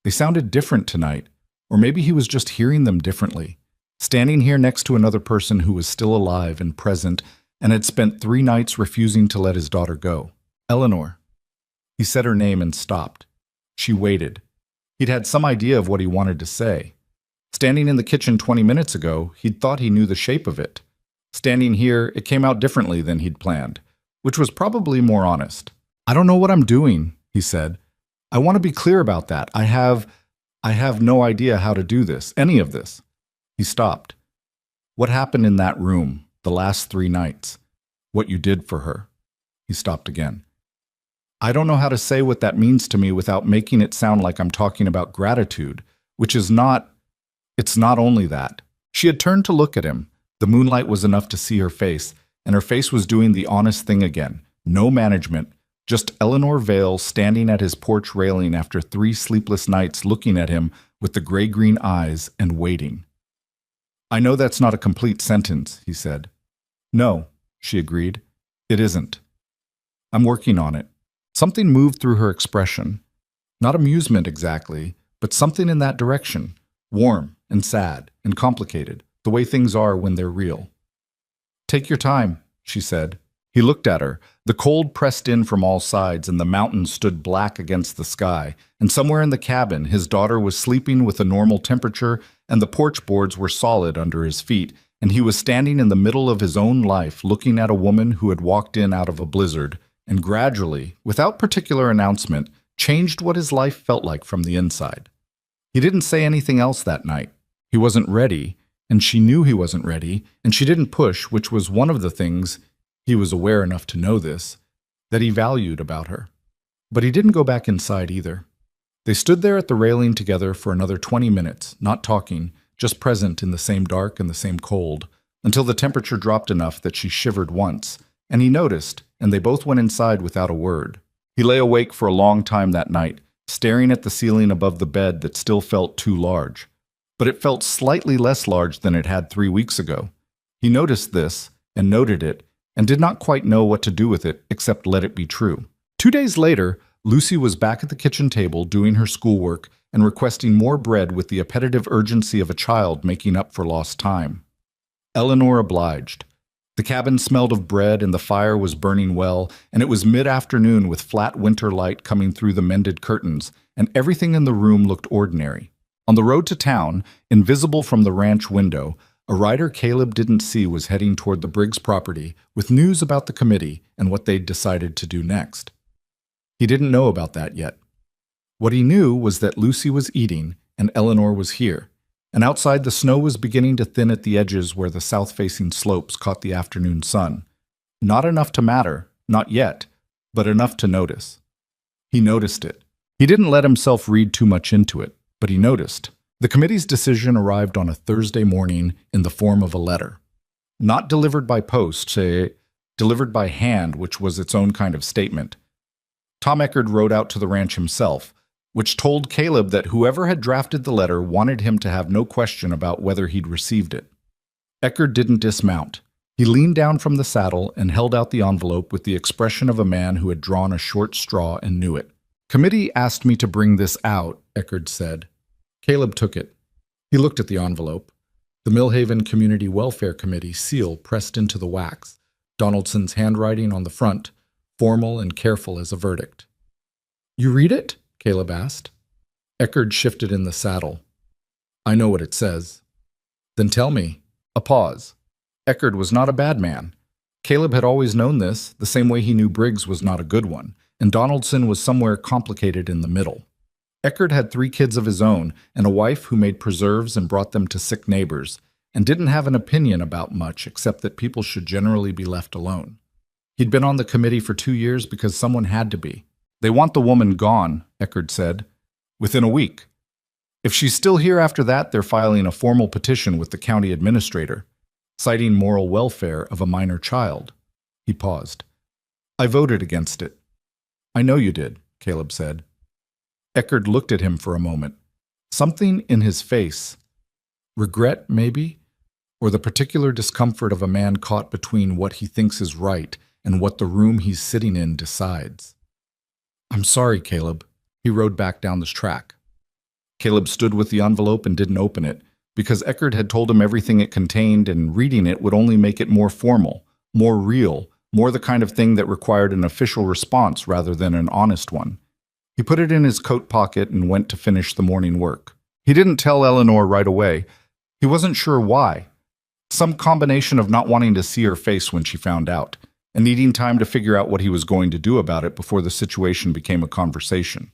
They sounded different tonight, or maybe he was just hearing them differently. Standing here next to another person who was still alive and present and had spent 3 nights refusing to let his daughter go. "Eleanor." He said her name and stopped. She waited. He'd had some idea of what he wanted to say. Standing in the kitchen 20 minutes ago, he'd thought he knew the shape of it. Standing here, it came out differently than he'd planned, which was probably more honest. "I don't know what I'm doing," he said. "I want to be clear about that. I have no idea how to do this, any of this." He stopped. "What happened in that room, the last 3 nights? What you did for her?" He stopped again. "I don't know how to say what that means to me without making it sound like I'm talking about gratitude, which is not, it's not only that." She had turned to look at him. The moonlight was enough to see her face, and her face was doing the honest thing again. No management, just Eleanor Vale standing at his porch railing after 3 sleepless nights looking at him with the gray-green eyes and waiting. "I know that's not a complete sentence," he said. "No," she agreed. "It isn't. I'm working on it." Something moved through her expression. Not amusement exactly, but something in that direction. Warm and sad and complicated, the way things are when they're real. "Take your time," she said. He looked at her, The cold pressed in from all sides, and the mountains stood black against the sky. And somewhere in the cabin, his daughter was sleeping with a normal temperature, and the porch boards were solid under his feet, and he was standing in the middle of his own life, looking at a woman who had walked in out of a blizzard, and gradually, without particular announcement, changed what his life felt like from the inside. He didn't say anything else that night. He wasn't ready, and she knew he wasn't ready, and she didn't push, which was one of the things, he was aware enough to know this, that he valued about her. But he didn't go back inside either. They stood there at the railing together for another 20 minutes, not talking, just present in the same dark and the same cold, until the temperature dropped enough that she shivered once, and he noticed, and they both went inside without a word. He lay awake for a long time that night, staring at the ceiling above the bed that still felt too large. But it felt slightly less large than it had 3 weeks ago. He noticed this, and noted it, and did not quite know what to do with it except let it be true. 2 days later, Lucy was back at the kitchen table doing her schoolwork and requesting more bread with the appetitive urgency of a child making up for lost time. Eleanor obliged. The cabin smelled of bread and the fire was burning well, and it was mid-afternoon with flat winter light coming through the mended curtains, and everything in the room looked ordinary. On the road to town, invisible from the ranch window, a rider Caleb didn't see was heading toward the Briggs property with news about the committee and what they'd decided to do next. He didn't know about that yet. What he knew was that Lucy was eating and Eleanor was here, and outside the snow was beginning to thin at the edges where the south-facing slopes caught the afternoon sun. Not enough to matter, not yet, but enough to notice. He noticed it. He didn't let himself read too much into it, but he noticed. The committee's decision arrived on a Thursday morning in the form of a letter. Not delivered by post, say, delivered by hand, which was its own kind of statement. Tom Eckerd rode out to the ranch himself, which told Caleb that whoever had drafted the letter wanted him to have no question about whether he'd received it. Eckerd didn't dismount. He leaned down from the saddle and held out the envelope with the expression of a man who had drawn a short straw and knew it. "Committee asked me to bring this out," Eckerd said. Caleb took it. He looked at the envelope. The Millhaven Community Welfare Committee seal pressed into the wax, Donaldson's handwriting on the front, formal and careful as a verdict. "You read it?" Caleb asked. Eckerd shifted in the saddle. "I know what it says." "Then tell me." A pause. Eckerd was not a bad man. Caleb had always known this, the same way he knew Briggs was not a good one, and Donaldson was somewhere complicated in the middle. Eckerd had 3 kids of his own and a wife who made preserves and brought them to sick neighbors, and didn't have an opinion about much except that people should generally be left alone. He'd been on the committee for 2 years because someone had to be. "They want the woman gone," Eckerd said, "within a week. If she's still here after that, they're filing a formal petition with the county administrator, citing moral welfare of a minor child." He paused. "I voted against it." "I know you did," Caleb said. Eckerd looked at him for a moment. Something in his face, regret maybe, or the particular discomfort of a man caught between what he thinks is right and what the room he's sitting in decides. "I'm sorry, Caleb." He rode back down this track. Caleb stood with the envelope and didn't open it, because Eckerd had told him everything it contained, and reading it would only make it more formal, more real, more the kind of thing that required an official response rather than an honest one. He put it in his coat pocket and went to finish the morning work. He didn't tell Eleanor right away. He wasn't sure why. Some combination of not wanting to see her face when she found out, and needing time to figure out what he was going to do about it before the situation became a conversation.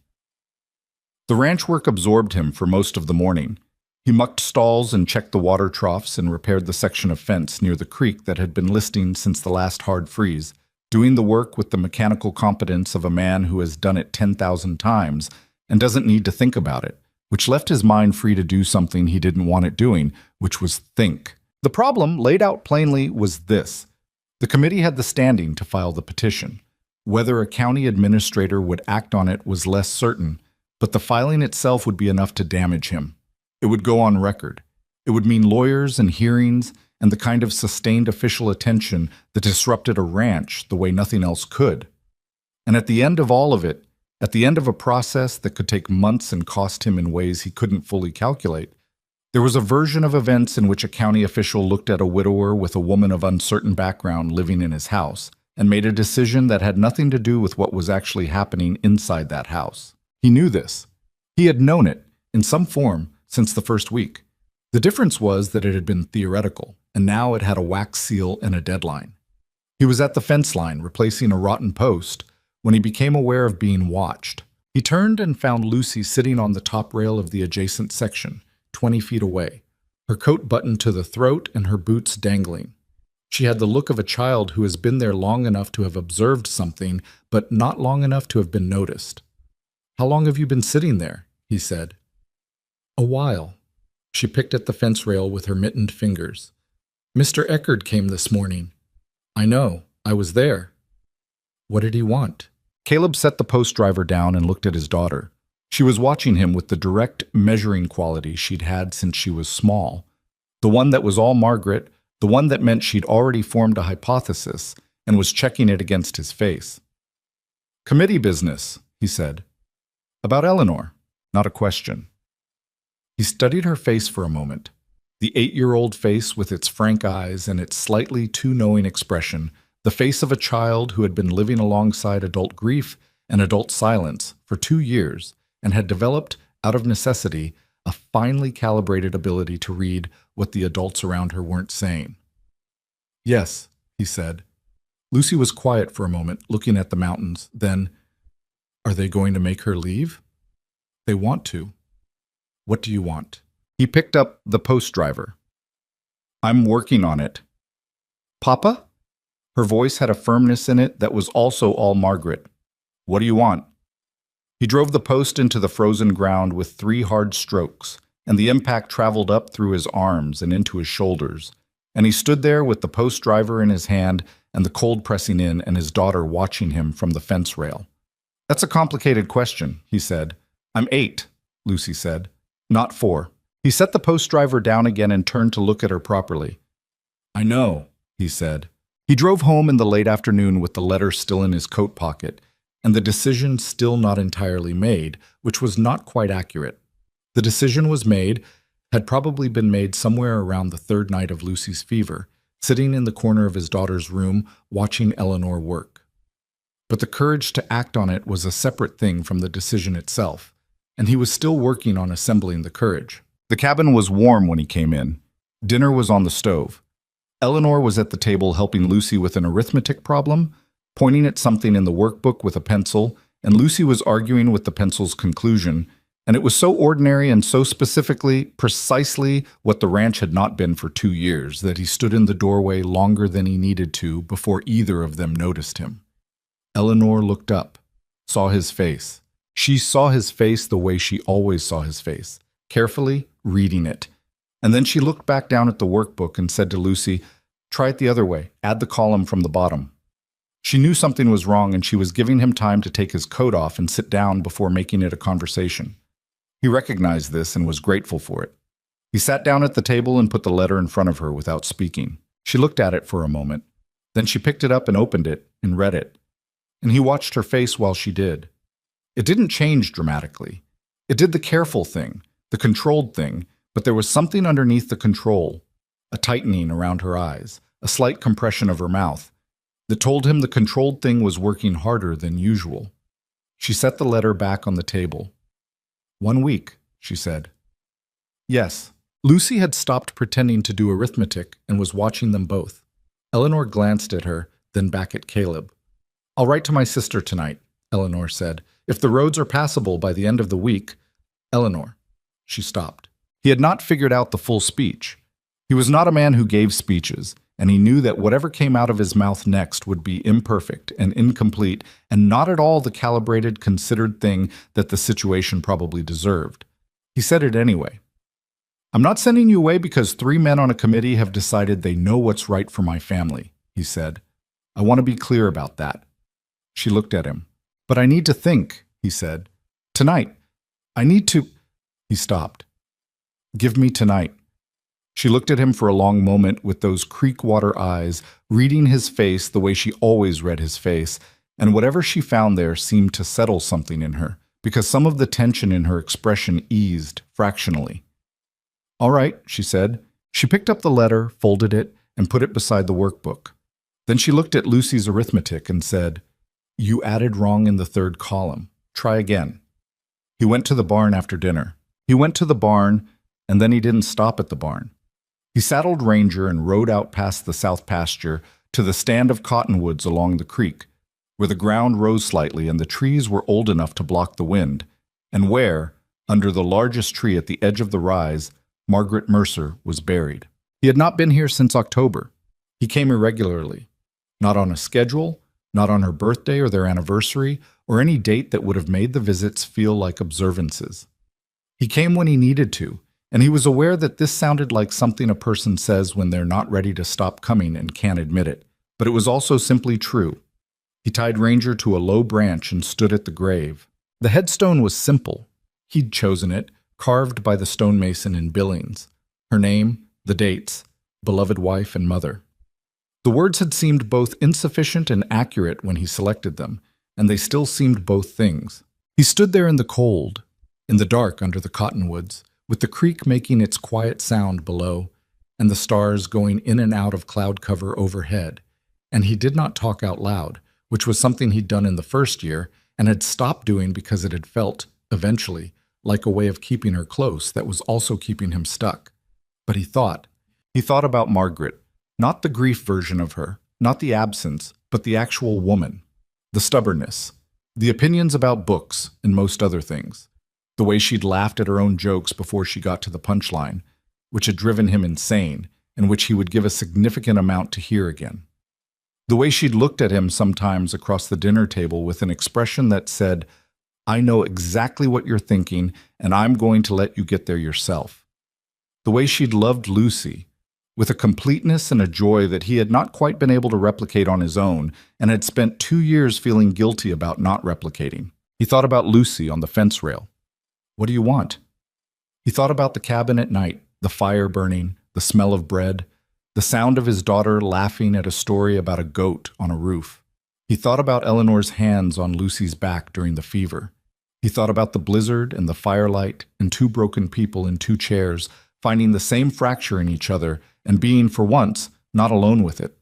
The ranch work absorbed him for most of the morning. He mucked stalls and checked the water troughs and repaired the section of fence near the creek that had been listing since the last hard freeze, doing the work with the mechanical competence of a man who has done it 10,000 times and doesn't need to think about it, which left his mind free to do something he didn't want it doing, which was think. The problem, laid out plainly, was this. The committee had the standing to file the petition. Whether a county administrator would act on it was less certain, but the filing itself would be enough to damage him. It would go on record. It would mean lawyers and hearings and the kind of sustained official attention that disrupted a ranch the way nothing else could. And at the end of all of it, at the end of a process that could take months and cost him in ways he couldn't fully calculate, there was a version of events in which a county official looked at a widower with a woman of uncertain background living in his house and made a decision that had nothing to do with what was actually happening inside that house. He knew this. He had known it, in some form, since the first week. The difference was that it had been theoretical, and now it had a wax seal and a deadline. He was at the fence line, replacing a rotten post, when he became aware of being watched. He turned and found Lucy sitting on the top rail of the adjacent section, 20 feet away, her coat buttoned to the throat and her boots dangling. She had the look of a child who has been there long enough to have observed something, but not long enough to have been noticed. "How long have you been sitting there?" he said. "A while." She picked at the fence rail with her mittened fingers. "Mr. Eckerd came this morning." "I know. I was there." "What did he want?" Caleb set the post driver down and looked at his daughter. She was watching him with the direct measuring quality she'd had since she was small. The one that was all Margaret, the one that meant she'd already formed a hypothesis and was checking it against his face. "Committee business," he said. "About Eleanor, not a question." He studied her face for a moment. The 8-year-old face with its frank eyes and its slightly too knowing expression, the face of a child who had been living alongside adult grief and adult silence for 2 years and had developed, out of necessity, a finely calibrated ability to read what the adults around her weren't saying. "Yes," he said. Lucy was quiet for a moment, looking at the mountains. Then, "Are they going to make her leave?" "They want to." "What do you want?" He picked up the post driver. "I'm working on it." "Papa?" Her voice had a firmness in it that was also all Margaret. "What do you want?" He drove the post into the frozen ground with 3 hard strokes, and the impact traveled up through his arms and into his shoulders, and he stood there with the post driver in his hand and the cold pressing in and his daughter watching him from the fence rail. "That's a complicated question," he said. "I'm 8, Lucy said. "Not 4. He set the post driver down again and turned to look at her properly. "I know," he said. He drove home in the late afternoon with the letter still in his coat pocket, and the decision still not entirely made, which was not quite accurate. The decision was made, had probably been made somewhere around the 3rd night of Lucy's fever, sitting in the corner of his daughter's room, watching Eleanor work. But the courage to act on it was a separate thing from the decision itself, and he was still working on assembling the courage. The cabin was warm when he came in. Dinner was on the stove. Eleanor was at the table helping Lucy with an arithmetic problem, pointing at something in the workbook with a pencil, and Lucy was arguing with the pencil's conclusion, and it was so ordinary and so specifically, precisely what the ranch had not been for 2 years, that he stood in the doorway longer than he needed to before either of them noticed him. Eleanor looked up, saw his face. She saw his face the way she always saw his face, carefully reading it. And then she looked back down at the workbook and said to Lucy, "Try it the other way, add the column from the bottom." She knew something was wrong, and she was giving him time to take his coat off and sit down before making it a conversation. He recognized this and was grateful for it. He sat down at the table and put the letter in front of her without speaking. She looked at it for a moment. Then she picked it up and opened it and read it. And he watched her face while she did. It didn't change dramatically. It did the careful thing, the controlled thing, but there was something underneath the control, a tightening around her eyes, a slight compression of her mouth, that told him the controlled thing was working harder than usual. She set the letter back on the table. "1 week," she said. "Yes." Lucy had stopped pretending to do arithmetic and was watching them both. Eleanor glanced at her, then back at Caleb. "I'll write to my sister tonight," Eleanor said. "If the roads are passable by the end of the week—" "Eleanor." She stopped. He had not figured out the full speech. He was not a man who gave speeches, and he knew that whatever came out of his mouth next would be imperfect and incomplete and not at all the calibrated, considered thing that the situation probably deserved. He said it anyway. "I'm not sending you away because 3 men on a committee have decided they know what's right for my family," he said. "I want to be clear about that." She looked at him. "But I need to think," he said. "Tonight. I need to—" He stopped. "Give me tonight." She looked at him for a long moment with those creek-water eyes, reading his face the way she always read his face, and whatever she found there seemed to settle something in her, because some of the tension in her expression eased fractionally. "All right," she said. She picked up the letter, folded it, and put it beside the workbook. Then she looked at Lucy's arithmetic and said, "You added wrong in the third column. Try again." He went to the barn after dinner. He went to the barn, and then he didn't stop at the barn. He saddled Ranger and rode out past the south pasture to the stand of cottonwoods along the creek, where the ground rose slightly and the trees were old enough to block the wind, and where, under the largest tree at the edge of the rise, Margaret Mercer was buried. He had not been here since October. He came irregularly, not on a schedule, not on her birthday or their anniversary, or any date that would have made the visits feel like observances. He came when he needed to, and he was aware that this sounded like something a person says when they're not ready to stop coming and can't admit it, but it was also simply true. He tied Ranger to a low branch and stood at the grave. The headstone was simple. He'd chosen it, carved by the stonemason in Billings. Her name, the dates, beloved wife and mother. The words had seemed both insufficient and accurate when he selected them, and they still seemed both things. He stood there in the cold, in the dark under the cottonwoods, with the creek making its quiet sound below, and the stars going in and out of cloud cover overhead, and he did not talk out loud, which was something he'd done in the first year, and had stopped doing because it had felt, eventually, like a way of keeping her close that was also keeping him stuck. But he thought about Margaret, not the grief version of her, not the absence, but the actual woman, the stubbornness, the opinions about books and most other things, the way she'd laughed at her own jokes before she got to the punchline, which had driven him insane, and which he would give a significant amount to hear again. The way she'd looked at him sometimes across the dinner table with an expression that said, "I know exactly what you're thinking, and I'm going to let you get there yourself." The way she'd loved Lucy, with a completeness and a joy that he had not quite been able to replicate on his own, and had spent 2 years feeling guilty about not replicating. He thought about Lucy on the fence rail. "What do you want?" He thought about the cabin at night, the fire burning, the smell of bread, the sound of his daughter laughing at a story about a goat on a roof. He thought about Eleanor's hands on Lucy's back during the fever. He thought about the blizzard and the firelight and 2 broken people in 2 chairs, finding the same fracture in each other and being, for once, not alone with it.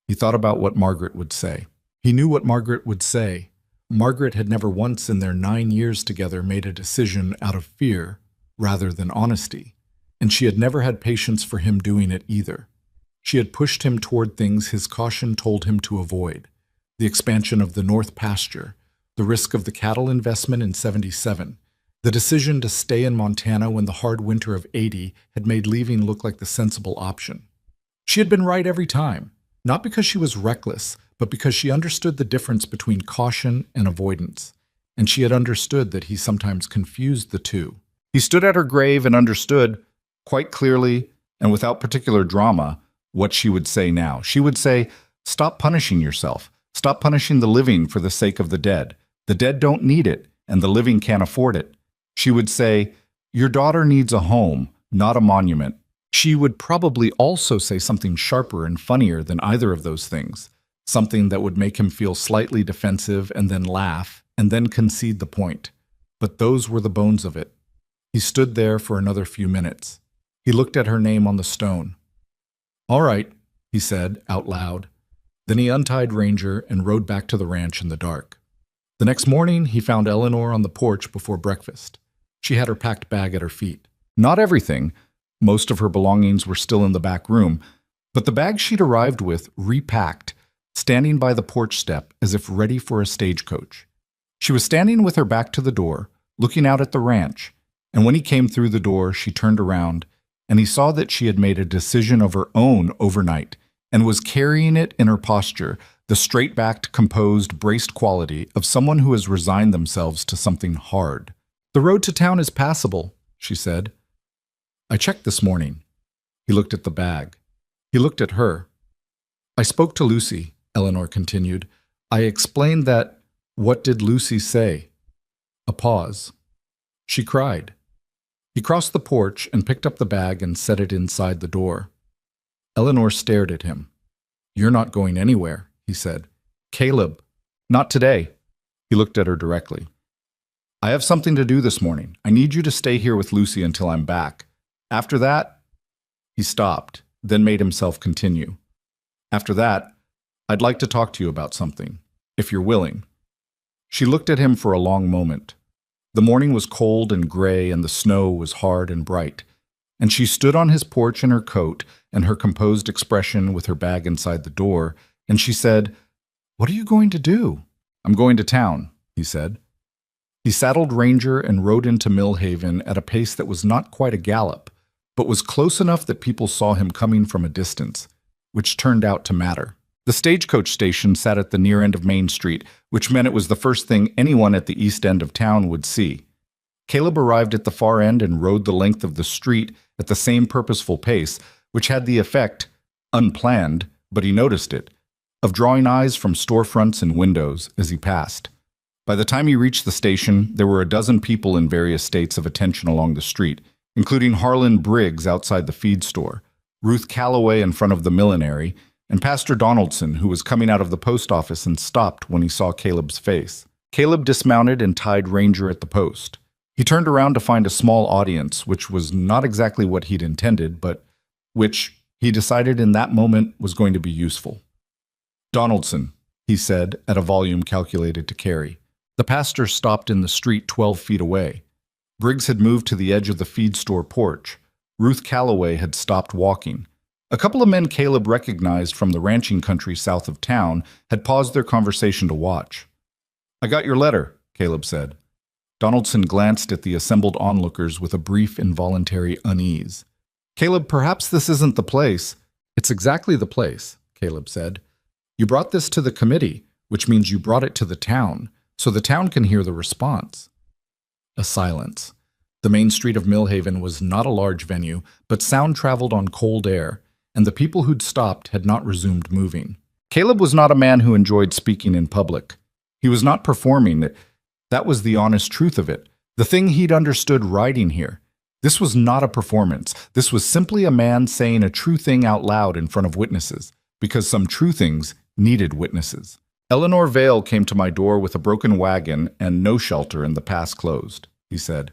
He thought about what Margaret would say. He knew what Margaret would say. Margaret had never once in their 9 years together made a decision out of fear rather than honesty, and she had never had patience for him doing it either. She had pushed him toward things his caution told him to avoid: the expansion of the North Pasture, the risk of the cattle investment in '77, the decision to stay in Montana when the hard winter of '80 had made leaving look like the sensible option. She had been right every time, not because she was reckless, but because she understood the difference between caution and avoidance, and she had understood that he sometimes confused the two. He stood at her grave and understood, quite clearly and without particular drama, what she would say now. She would say, "Stop punishing yourself. Stop punishing the living for the sake of the dead. The dead don't need it, and the living can't afford it." She would say, "Your daughter needs a home, not a monument." She would probably also say something sharper and funnier than either of those things, something that would make him feel slightly defensive and then laugh and then concede the point. But those were the bones of it. He stood there for another few minutes. He looked at her name on the stone. "All right," he said out loud. Then he untied Ranger and rode back to the ranch in the dark. The next morning, he found Eleanor on the porch before breakfast. She had her packed bag at her feet. Not everything. Most of her belongings were still in the back room, but the bag she'd arrived with repacked, standing by the porch step as if ready for a stagecoach. She was standing with her back to the door, looking out at the ranch, and when he came through the door, she turned around, and he saw that she had made a decision of her own overnight and was carrying it in her posture, the straight-backed, composed, braced quality of someone who has resigned themselves to something hard. "The road to town is passable," she said. "I checked this morning." He looked at the bag. He looked at her. "I spoke to Lucy," Eleanor continued. "I explained that—" "What did Lucy say?" A pause. "She cried." He crossed the porch and picked up the bag and set it inside the door. Eleanor stared at him. "You're not going anywhere," he said. "Caleb." "Not today." He looked at her directly. "I have something to do this morning. I need you to stay here with Lucy until I'm back. After that—" He stopped, then made himself continue. "After that, I'd like to talk to you about something, if you're willing." She looked at him for a long moment. The morning was cold and gray, and the snow was hard and bright. And she stood on his porch in her coat and her composed expression with her bag inside the door, and she said, "What are you going to do?" "I'm going to town," he said. He saddled Ranger and rode into Millhaven at a pace that was not quite a gallop, but was close enough that people saw him coming from a distance, which turned out to matter. The stagecoach station sat at the near end of Main Street, which meant it was the first thing anyone at the east end of town would see. Caleb arrived at the far end and rode the length of the street at the same purposeful pace, which had the effect, unplanned, but he noticed it, of drawing eyes from storefronts and windows as he passed. By the time he reached the station, there were a dozen people in various states of attention along the street, including Harlan Briggs outside the feed store, Ruth Calloway in front of the millinery, and Pastor Donaldson, who was coming out of the post office and stopped when he saw Caleb's face. Caleb dismounted and tied Ranger at the post. He turned around to find a small audience, which was not exactly what he'd intended, but which he decided in that moment was going to be useful. "Donaldson," he said at a volume calculated to carry. The pastor stopped in the street 12 feet away. Briggs had moved to the edge of the feed store porch. Ruth Calloway had stopped walking. A couple of men Caleb recognized from the ranching country south of town had paused their conversation to watch. "I got your letter," Caleb said. Donaldson glanced at the assembled onlookers with a brief involuntary unease. "Caleb, perhaps this isn't the place." "It's exactly the place," Caleb said. "You brought this to the committee, which means you brought it to the town, so the town can hear the response." A silence. The main street of Millhaven was not a large venue, but sound traveled on cold air, and the people who'd stopped had not resumed moving. Caleb was not a man who enjoyed speaking in public. He was not performing. That was the honest truth of it, the thing he'd understood riding here. This was not a performance. This was simply a man saying a true thing out loud in front of witnesses, because some true things needed witnesses. "Eleanor Vale came to my door with a broken wagon and no shelter and the pass closed," he said.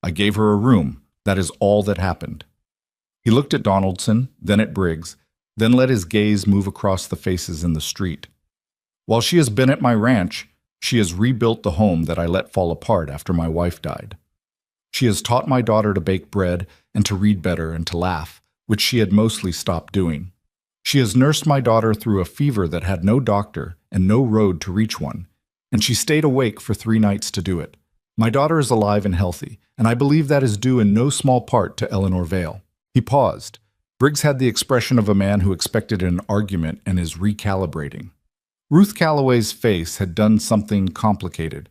"I gave her a room. That is all that happened." He looked at Donaldson, then at Briggs, then let his gaze move across the faces in the street. "While she has been at my ranch, she has rebuilt the home that I let fall apart after my wife died. She has taught my daughter to bake bread and to read better and to laugh, which she had mostly stopped doing. She has nursed my daughter through a fever that had no doctor and no road to reach one, and she stayed awake for 3 nights to do it. My daughter is alive and healthy, and I believe that is due in no small part to Eleanor Vale." He paused. Briggs had the expression of a man who expected an argument and is recalibrating. Ruth Calloway's face had done something complicated.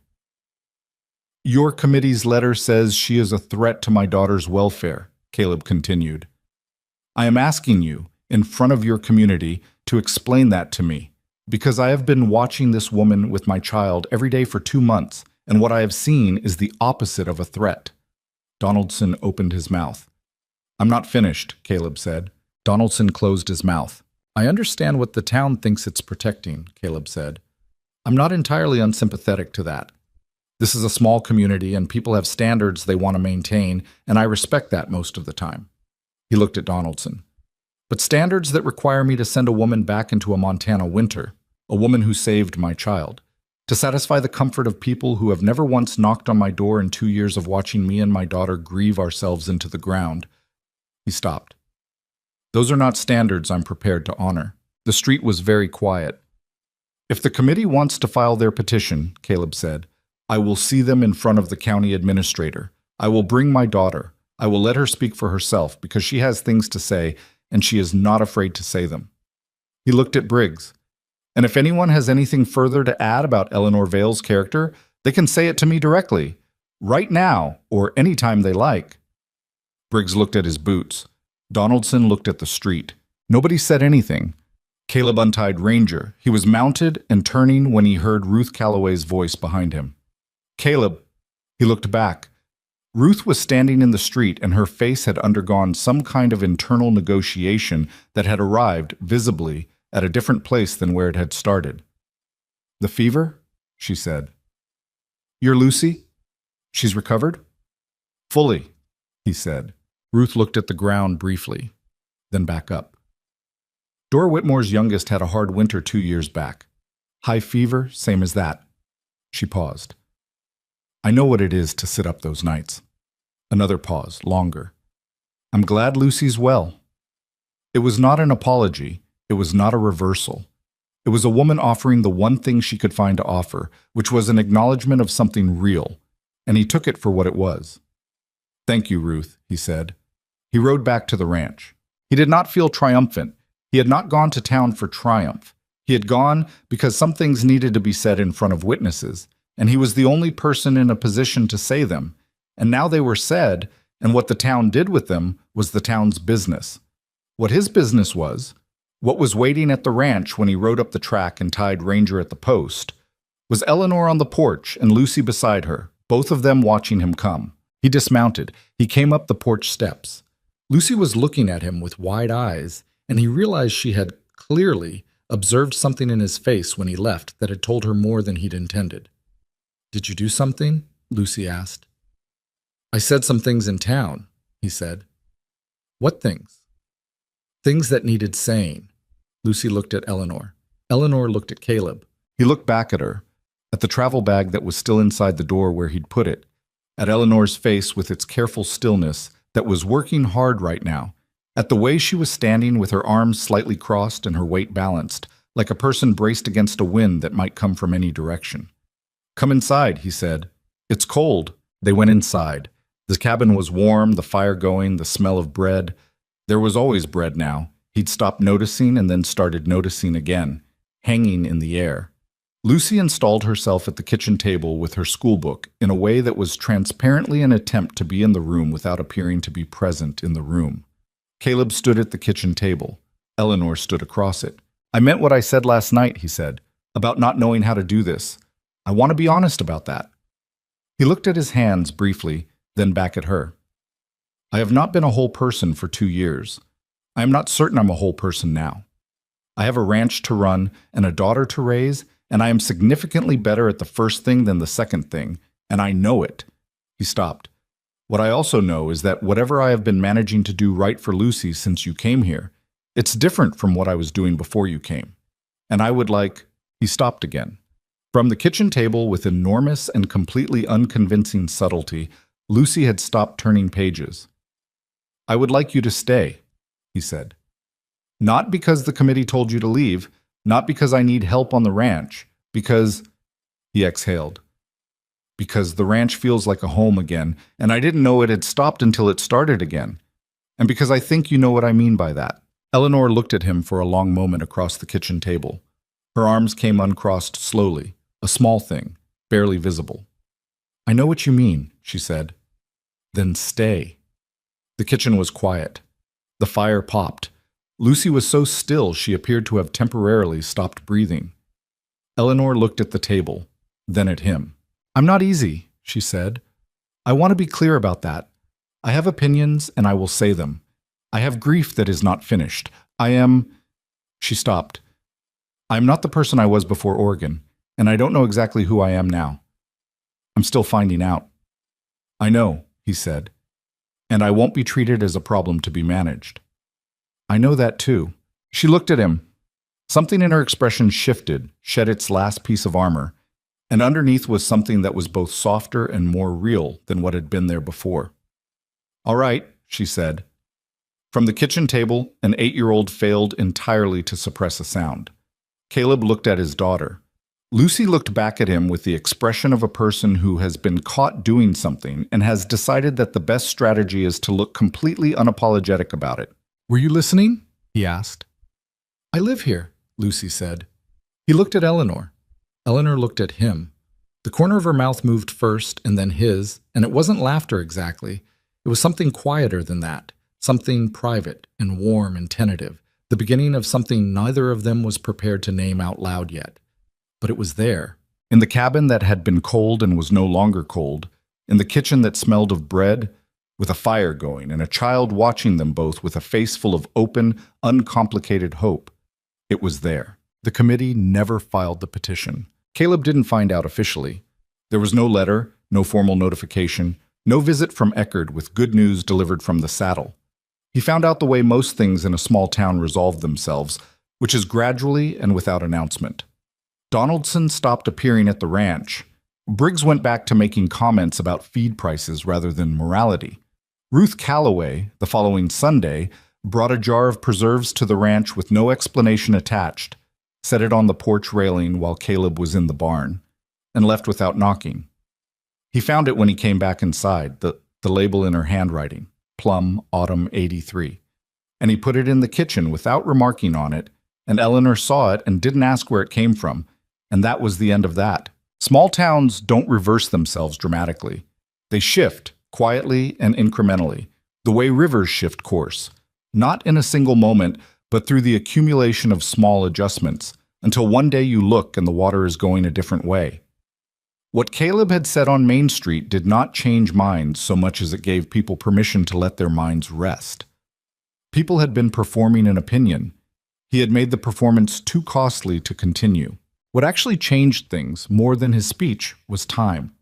"Your committee's letter says she is a threat to my daughter's welfare," Caleb continued. "I am asking you, in front of your community, to explain that to me, because I have been watching this woman with my child every day for 2 months, and what I have seen is the opposite of a threat." Donaldson opened his mouth. "I'm not finished," Caleb said. Donaldson closed his mouth. "I understand what the town thinks it's protecting," Caleb said. "I'm not entirely unsympathetic to that. This is a small community and people have standards they want to maintain, and I respect that most of the time." He looked at Donaldson. "But standards that require me to send a woman back into a Montana winter, a woman who saved my child, to satisfy the comfort of people who have never once knocked on my door in 2 years of watching me and my daughter grieve ourselves into the ground." He stopped. "Those are not standards I'm prepared to honor." The street was very quiet. "If the committee wants to file their petition," Caleb said, "I will see them in front of the county administrator. I will bring my daughter. I will let her speak for herself because she has things to say and she is not afraid to say them." He looked at Briggs. "And if anyone has anything further to add about Eleanor Vale's character, they can say it to me directly, right now or any time they like." Briggs looked at his boots. Donaldson looked at the street. Nobody said anything. Caleb untied Ranger. He was mounted and turning when he heard Ruth Calloway's voice behind him. "Caleb." He looked back. Ruth was standing in the street and her face had undergone some kind of internal negotiation that had arrived, visibly, at a different place than where it had started. "The fever?" she said. "You're Lucy? She's recovered?" "Fully," he said. Ruth looked at the ground briefly, then back up. Dora Whitmore's youngest had a hard winter 2 years back. High fever, same as that. She paused. I know what it is to sit up those nights. Another pause, longer. I'm glad Lucy's well. It was not an apology. It was not a reversal. It was a woman offering the one thing she could find to offer, which was an acknowledgement of something real, and he took it for what it was. Thank you, Ruth, he said. He rode back to the ranch. He did not feel triumphant. He had not gone to town for triumph. He had gone because some things needed to be said in front of witnesses, and he was the only person in a position to say them. And now they were said, and what the town did with them was the town's business. What his business was, what was waiting at the ranch when he rode up the track and tied Ranger at the post, was Eleanor on the porch and Lucy beside her, both of them watching him come. He dismounted. He came up the porch steps. Lucy was looking at him with wide eyes, and he realized she had clearly observed something in his face when he left that had told her more than he'd intended. Did you do something? Lucy asked. I said some things in town, he said. What things? Things that needed saying. Lucy looked at Eleanor. Eleanor looked at Caleb. He looked back at her, at the travel bag that was still inside the door where he'd put it, at Eleanor's face with its careful stillness that was working hard right now, at the way she was standing with her arms slightly crossed and her weight balanced, like a person braced against a wind that might come from any direction. Come inside, he said. It's cold. They went inside. The cabin was warm, the fire going, the smell of bread. There was always bread now. He'd stopped noticing and then started noticing again, hanging in the air. Lucy installed herself at the kitchen table with her schoolbook in a way that was transparently an attempt to be in the room without appearing to be present in the room. Caleb stood at the kitchen table. Eleanor stood across it. I meant what I said last night, he said, about not knowing how to do this. I want to be honest about that. He looked at his hands briefly, then back at her. I have not been a whole person for 2 years. I am not certain I'm a whole person now. I have a ranch to run and a daughter to raise, and I am significantly better at the first thing than the second thing, and I know it. He stopped. What I also know is that whatever I have been managing to do right for Lucy since you came here, it's different from what I was doing before you came. And I would like... He stopped again. From the kitchen table with enormous and completely unconvincing subtlety, Lucy had stopped turning pages. I would like you to stay, he said. Not because the committee told you to leave, not because I need help on the ranch, because... He exhaled. Because the ranch feels like a home again, and I didn't know it had stopped until it started again. And because I think you know what I mean by that. Eleanor looked at him for a long moment across the kitchen table. Her arms came uncrossed slowly, a small thing, barely visible. I know what you mean, she said. Then stay. The kitchen was quiet. The fire popped. Lucy was so still she appeared to have temporarily stopped breathing. Eleanor looked at the table, then at him. I'm not easy, she said. I want to be clear about that. I have opinions, and I will say them. I have grief that is not finished. I am... She stopped. I am not the person I was before Oregon, and I don't know exactly who I am now. I'm still finding out. I know, he said, and I won't be treated as a problem to be managed. I know that too. She looked at him. Something in her expression shifted, shed its last piece of armor, and underneath was something that was both softer and more real than what had been there before. All right, she said. From the kitchen table, an 8-year-old failed entirely to suppress a sound. Caleb looked at his daughter. Lucy looked back at him with the expression of a person who has been caught doing something and has decided that the best strategy is to look completely unapologetic about it. Were you listening? He asked. I live here, Lucy said. He looked at Eleanor. Eleanor looked at him. The corner of her mouth moved first and then his, and it wasn't laughter exactly. It was something quieter than that, something private and warm and tentative, the beginning of something neither of them was prepared to name out loud yet. But it was there, in the cabin that had been cold and was no longer cold, in the kitchen that smelled of bread, with a fire going and a child watching them both with a face full of open, uncomplicated hope. It was there. The committee never filed the petition. Caleb didn't find out officially. There was no letter, no formal notification, no visit from Eckerd with good news delivered from the saddle. He found out the way most things in a small town resolved themselves, which is gradually and without announcement. Donaldson stopped appearing at the ranch. Briggs went back to making comments about feed prices rather than morality. Ruth Calloway, the following Sunday, brought a jar of preserves to the ranch with no explanation attached, set it on the porch railing while Caleb was in the barn, and left without knocking. He found it when he came back inside, the label in her handwriting, Plum Autumn 83, and he put it in the kitchen without remarking on it, and Eleanor saw it and didn't ask where it came from, and that was the end of that. Small towns don't reverse themselves dramatically. They shift, quietly and incrementally, the way rivers shift course, not in a single moment, but through the accumulation of small adjustments, until one day you look and the water is going a different way. What Caleb had said on Main Street did not change minds so much as it gave people permission to let their minds rest. People had been performing an opinion. He had made the performance too costly to continue. What actually changed things more than his speech was time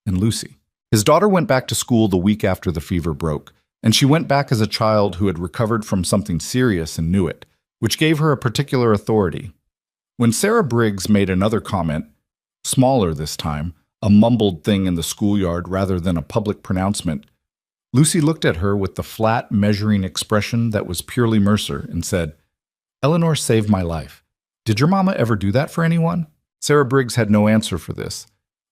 and Lucy. His daughter went back to school the week after the fever broke, and she went back as a child who had recovered from something serious and knew it, which gave her a particular authority. When Sarah Briggs made another comment, smaller this time, a mumbled thing in the schoolyard rather than a public pronouncement, Lucy looked at her with the flat, measuring expression that was purely Mercer and said, "Eleanor saved my life. Did your mama ever do that for anyone?" Sarah Briggs had no answer for this.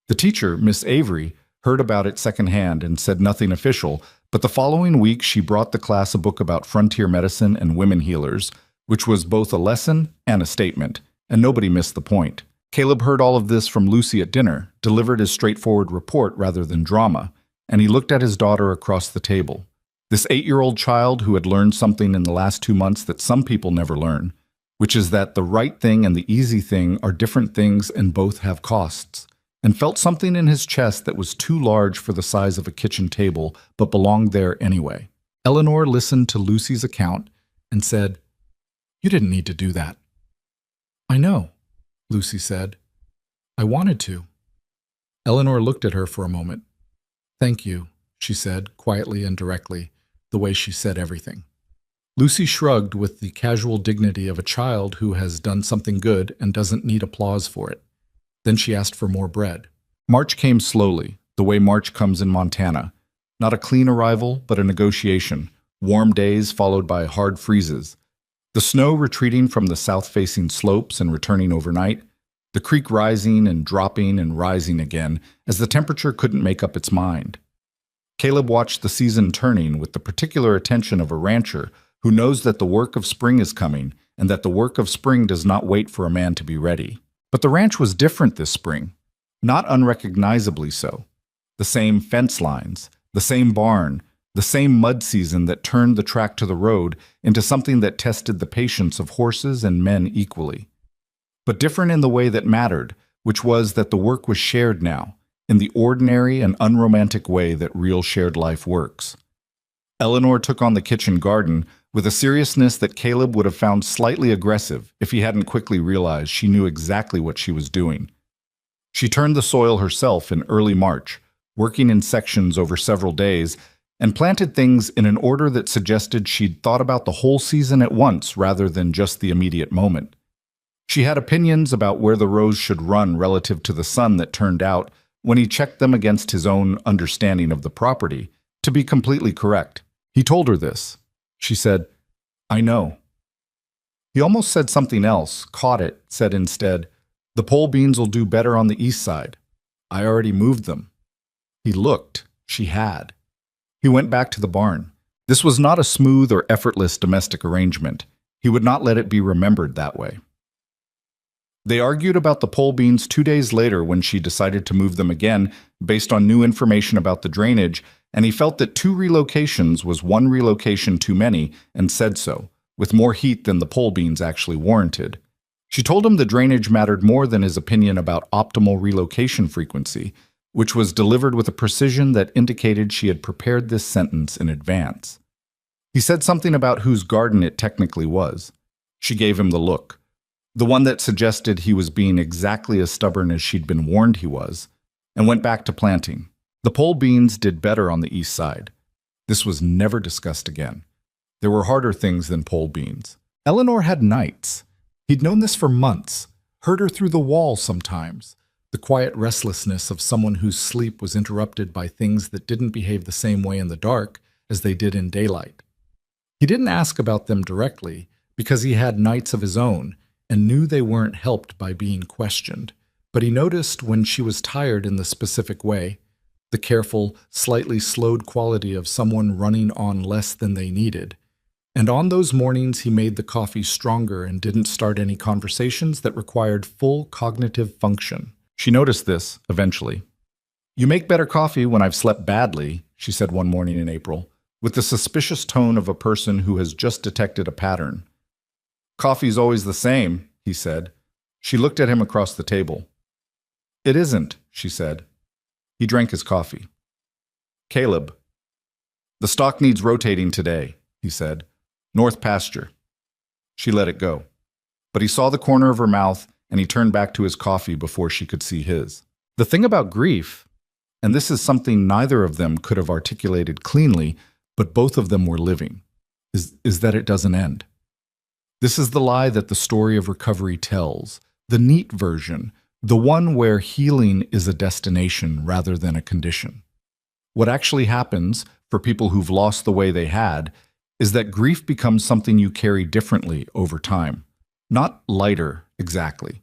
The teacher, Miss Avery, heard about it secondhand and said nothing official, but the following week she brought the class a book about frontier medicine and women healers, which was both a lesson and a statement, and nobody missed the point. Caleb heard all of this from Lucy at dinner, delivered as straightforward report rather than drama, and he looked at his daughter across the table. This 8-year-old child who had learned something in the last 2 months that some people never learn, which is that the right thing and the easy thing are different things and both have costs, and felt something in his chest that was too large for the size of a kitchen table but belonged there anyway. Eleanor listened to Lucy's account and said, "You didn't need to do that." "I know," Lucy said. "I wanted to." Eleanor looked at her for a moment. "Thank you," she said, quietly and directly, the way she said everything. Lucy shrugged with the casual dignity of a child who has done something good and doesn't need applause for it. Then she asked for more bread. March came slowly, the way March comes in Montana. Not a clean arrival, but a negotiation. Warm days followed by hard freezes. The snow retreating from the south-facing slopes and returning overnight. The creek rising and dropping and rising again as the temperature couldn't make up its mind. Caleb watched the season turning with the particular attention of a rancher who knows that the work of spring is coming and that the work of spring does not wait for a man to be ready. But the ranch was different this spring, not unrecognizably so. The same fence lines, the same barn, the same mud season that turned the track to the road into something that tested the patience of horses and men equally. But different in the way that mattered, which was that the work was shared now, in the ordinary and unromantic way that real shared life works. Eleanor took on the kitchen garden with a seriousness that Caleb would have found slightly aggressive if he hadn't quickly realized she knew exactly what she was doing. She turned the soil herself in early March, working in sections over several days, and planted things in an order that suggested she'd thought about the whole season at once rather than just the immediate moment. She had opinions about where the rows should run relative to the sun that turned out, when he checked them against his own understanding of the property, to be completely correct. He told her this. She said, "I know." He almost said something else, caught it, said instead, "The pole beans will do better on the east side. I already moved them." He looked. She had. He went back to the barn. This was not a smooth or effortless domestic arrangement. He would not let it be remembered that way. They argued about the pole beans 2 days later when she decided to move them again based on new information about the drainage, and he felt that 2 relocations was 1 relocation too many and said so, with more heat than the pole beans actually warranted. She told him the drainage mattered more than his opinion about optimal relocation frequency, which was delivered with a precision that indicated she had prepared this sentence in advance. He said something about whose garden it technically was. She gave him the look. The one that suggested he was being exactly as stubborn as she'd been warned he was, and went back to planting. The pole beans did better on the east side. This was never discussed again. There were harder things than pole beans. Eleanor had nights. He'd known this for months, heard her through the wall sometimes, the quiet restlessness of someone whose sleep was interrupted by things that didn't behave the same way in the dark as they did in daylight. He didn't ask about them directly because he had nights of his own and knew they weren't helped by being questioned, but he noticed when she was tired in the specific way, the careful, slightly slowed quality of someone running on less than they needed. And on those mornings, he made the coffee stronger and didn't start any conversations that required full cognitive function. She noticed this, eventually. "You make better coffee when I've slept badly," she said one morning in April, with the suspicious tone of a person who has just detected a pattern. "Coffee's always the same," he said. She looked at him across the table. "It isn't," she said. He drank his coffee. "Caleb, the stock needs rotating today," he said. "North pasture." She let it go. But he saw the corner of her mouth, and he turned back to his coffee before she could see his. The thing about grief, and this is something neither of them could have articulated cleanly, but both of them were living, is that it doesn't end. This is the lie that the story of recovery tells, the neat version, the one where healing is a destination rather than a condition. What actually happens, for people who've lost the way they had, is that grief becomes something you carry differently over time. Not lighter, exactly.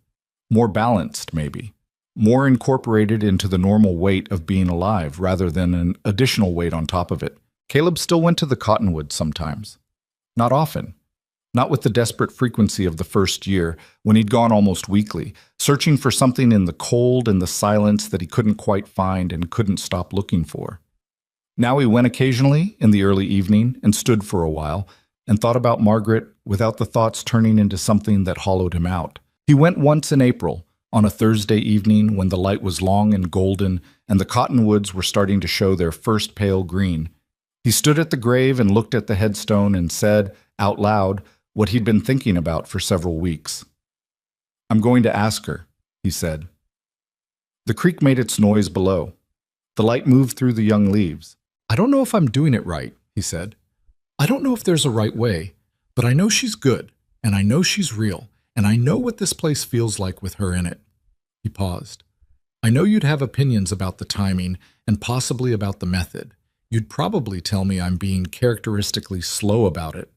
More balanced, maybe. More incorporated into the normal weight of being alive rather than an additional weight on top of it. Caleb still went to the cottonwoods sometimes. Not often. Not with the desperate frequency of the first year, when he'd gone almost weekly, searching for something in the cold and the silence that he couldn't quite find and couldn't stop looking for. Now he went occasionally, in the early evening, and stood for a while, and thought about Margaret without the thoughts turning into something that hollowed him out. He went once in April, on a Thursday evening when the light was long and golden and the cottonwoods were starting to show their first pale green. He stood at the grave and looked at the headstone and said, out loud, what he'd been thinking about for several weeks. "I'm going to ask her," he said. The creek made its noise below. The light moved through the young leaves. "I don't know if I'm doing it right," he said. "I don't know if there's a right way, but I know she's good, and I know she's real, and I know what this place feels like with her in it." He paused. "I know you'd have opinions about the timing and possibly about the method. You'd probably tell me I'm being characteristically slow about it."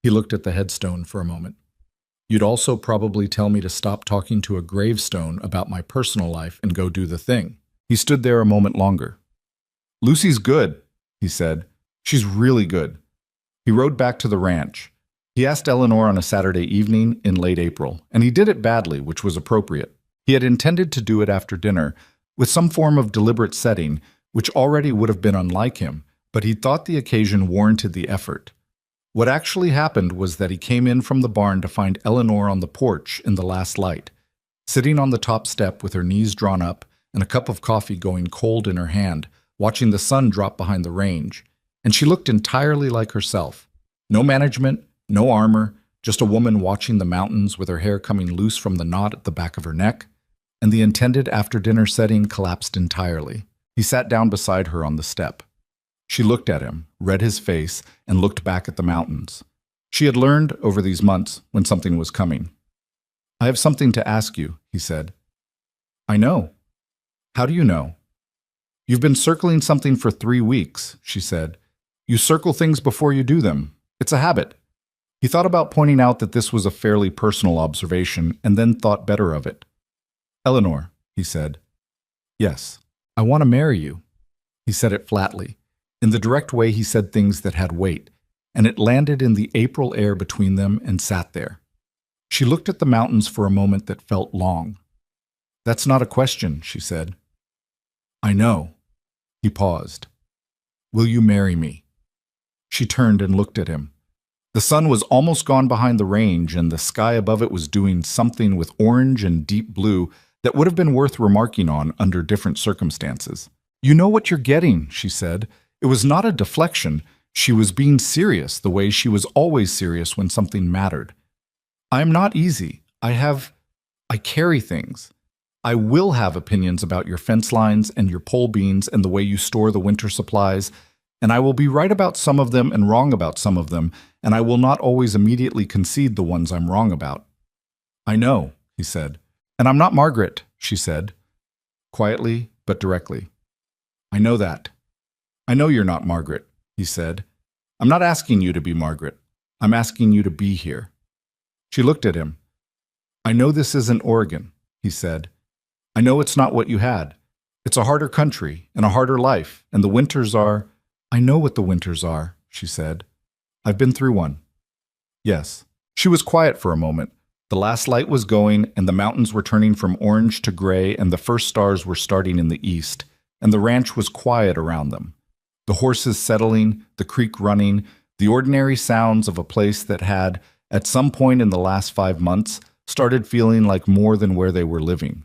He looked at the headstone for a moment. "You'd also probably tell me to stop talking to a gravestone about my personal life and go do the thing." He stood there a moment longer. "Lucy's good," he said. "She's really good." He rode back to the ranch. He asked Eleanor on a Saturday evening in late April, and he did it badly, which was appropriate. He had intended to do it after dinner, with some form of deliberate setting, which already would have been unlike him, but he thought the occasion warranted the effort. What actually happened was that he came in from the barn to find Eleanor on the porch in the last light, sitting on the top step with her knees drawn up and a cup of coffee going cold in her hand, watching the sun drop behind the range, and she looked entirely like herself. No management, no armor, just a woman watching the mountains with her hair coming loose from the knot at the back of her neck, and the intended after-dinner setting collapsed entirely. He sat down beside her on the step. She looked at him, read his face, and looked back at the mountains. She had learned over these months when something was coming. "I have something to ask you," he said. "I know." "How do you know?" "You've been circling something for 3 weeks," she said. "You circle things before you do them. It's a habit." He thought about pointing out that this was a fairly personal observation, and then thought better of it. "Eleanor," he said. "Yes, I want to marry you." He said it flatly, in the direct way he said things that had weight, and it landed in the April air between them and sat there. She looked at the mountains for a moment that felt long. "That's not a question," she said. "I know." He paused. "Will you marry me?" She turned and looked at him. The sun was almost gone behind the range, and the sky above it was doing something with orange and deep blue that would have been worth remarking on under different circumstances. "You know what you're getting," she said. It was not a deflection. She was being serious the way she was always serious when something mattered. "I am not easy. I carry things. I will have opinions about your fence lines and your pole beans and the way you store the winter supplies, and I will be right about some of them and wrong about some of them, and I will not always immediately concede the ones I'm wrong about." I know, he said. And I'm not Margaret, she said, quietly but directly. I know that. I know you're not Margaret, he said. I'm not asking you to be Margaret. I'm asking you to be here. She looked at him. I know this isn't Oregon, he said. I know it's not what you had. It's a harder country and a harder life, and the winters are— I know what the winters are, she said. I've been through one. Yes. She was quiet for a moment. The last light was going, and the mountains were turning from orange to gray, and the first stars were starting in the east, and the ranch was quiet around them. The horses settling, the creek running, the ordinary sounds of a place that had, at some point in the last 5 months, started feeling like more than where they were living.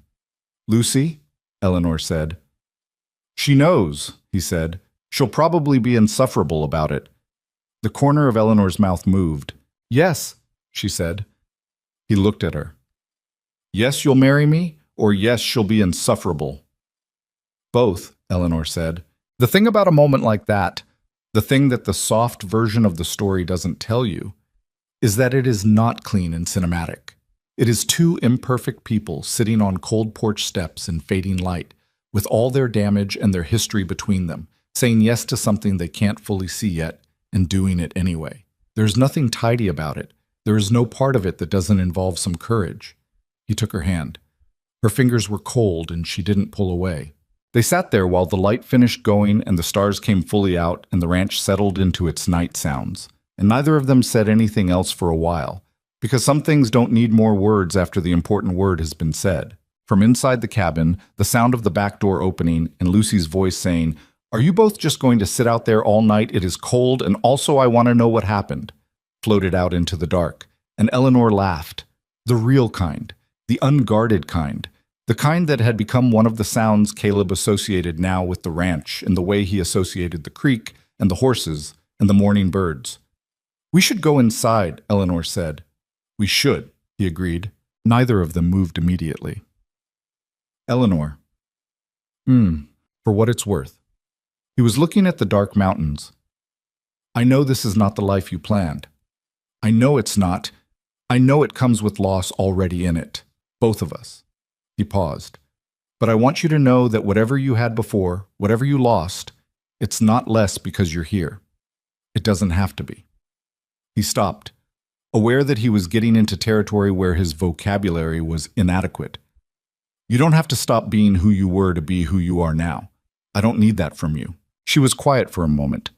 Lucy, Eleanor said. She knows, he said. She'll probably be insufferable about it. The corner of Eleanor's mouth moved. Yes, she said. He looked at her. Yes, you'll marry me, or yes, she'll be insufferable. Both, Eleanor said. The thing about a moment like that, the thing that the soft version of the story doesn't tell you, is that it is not clean and cinematic. It is two imperfect people sitting on cold porch steps in fading light, with all their damage and their history between them, saying yes to something they can't fully see yet, and doing it anyway. There's nothing tidy about it. There is no part of it that doesn't involve some courage. He took her hand. Her fingers were cold, and she didn't pull away. They sat there while the light finished going and the stars came fully out and the ranch settled into its night sounds. And neither of them said anything else for a while, because some things don't need more words after the important word has been said. From inside the cabin, the sound of the back door opening and Lucy's voice saying, "Are you both just going to sit out there all night? It is cold, and also I want to know what happened," floated out into the dark. And Eleanor laughed. The real kind, the unguarded kind, the kind that had become one of the sounds Caleb associated now with the ranch in the way he associated the creek and the horses and the morning birds. "We should go inside," Eleanor said. "We should," he agreed. Neither of them moved immediately. Eleanor. For what it's worth. He was looking at the dark mountains. I know this is not the life you planned. I know it's not. I know it comes with loss already in it. Both of us. He paused. But I want you to know that whatever you had before, whatever you lost, it's not less because you're here. It doesn't have to be. He stopped, aware that he was getting into territory where his vocabulary was inadequate. You don't have to stop being who you were to be who you are now. I don't need that from you. She was quiet for a moment.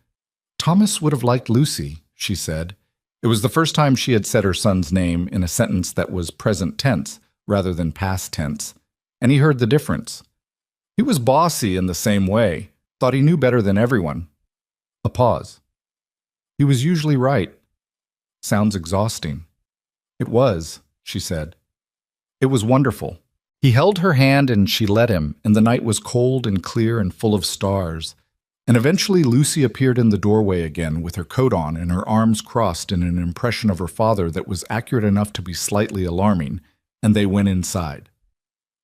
Thomas would have liked Lucy, she said. It was the first time she had said her son's name in a sentence that was present tense rather than past tense, and he heard the difference. He was bossy in the same way, thought he knew better than everyone. A pause. He was usually right. Sounds exhausting. It was, she said. It was wonderful. He held her hand and she let him, and the night was cold and clear and full of stars. And eventually Lucy appeared in the doorway again with her coat on and her arms crossed in an impression of her father that was accurate enough to be slightly alarming, and they went inside.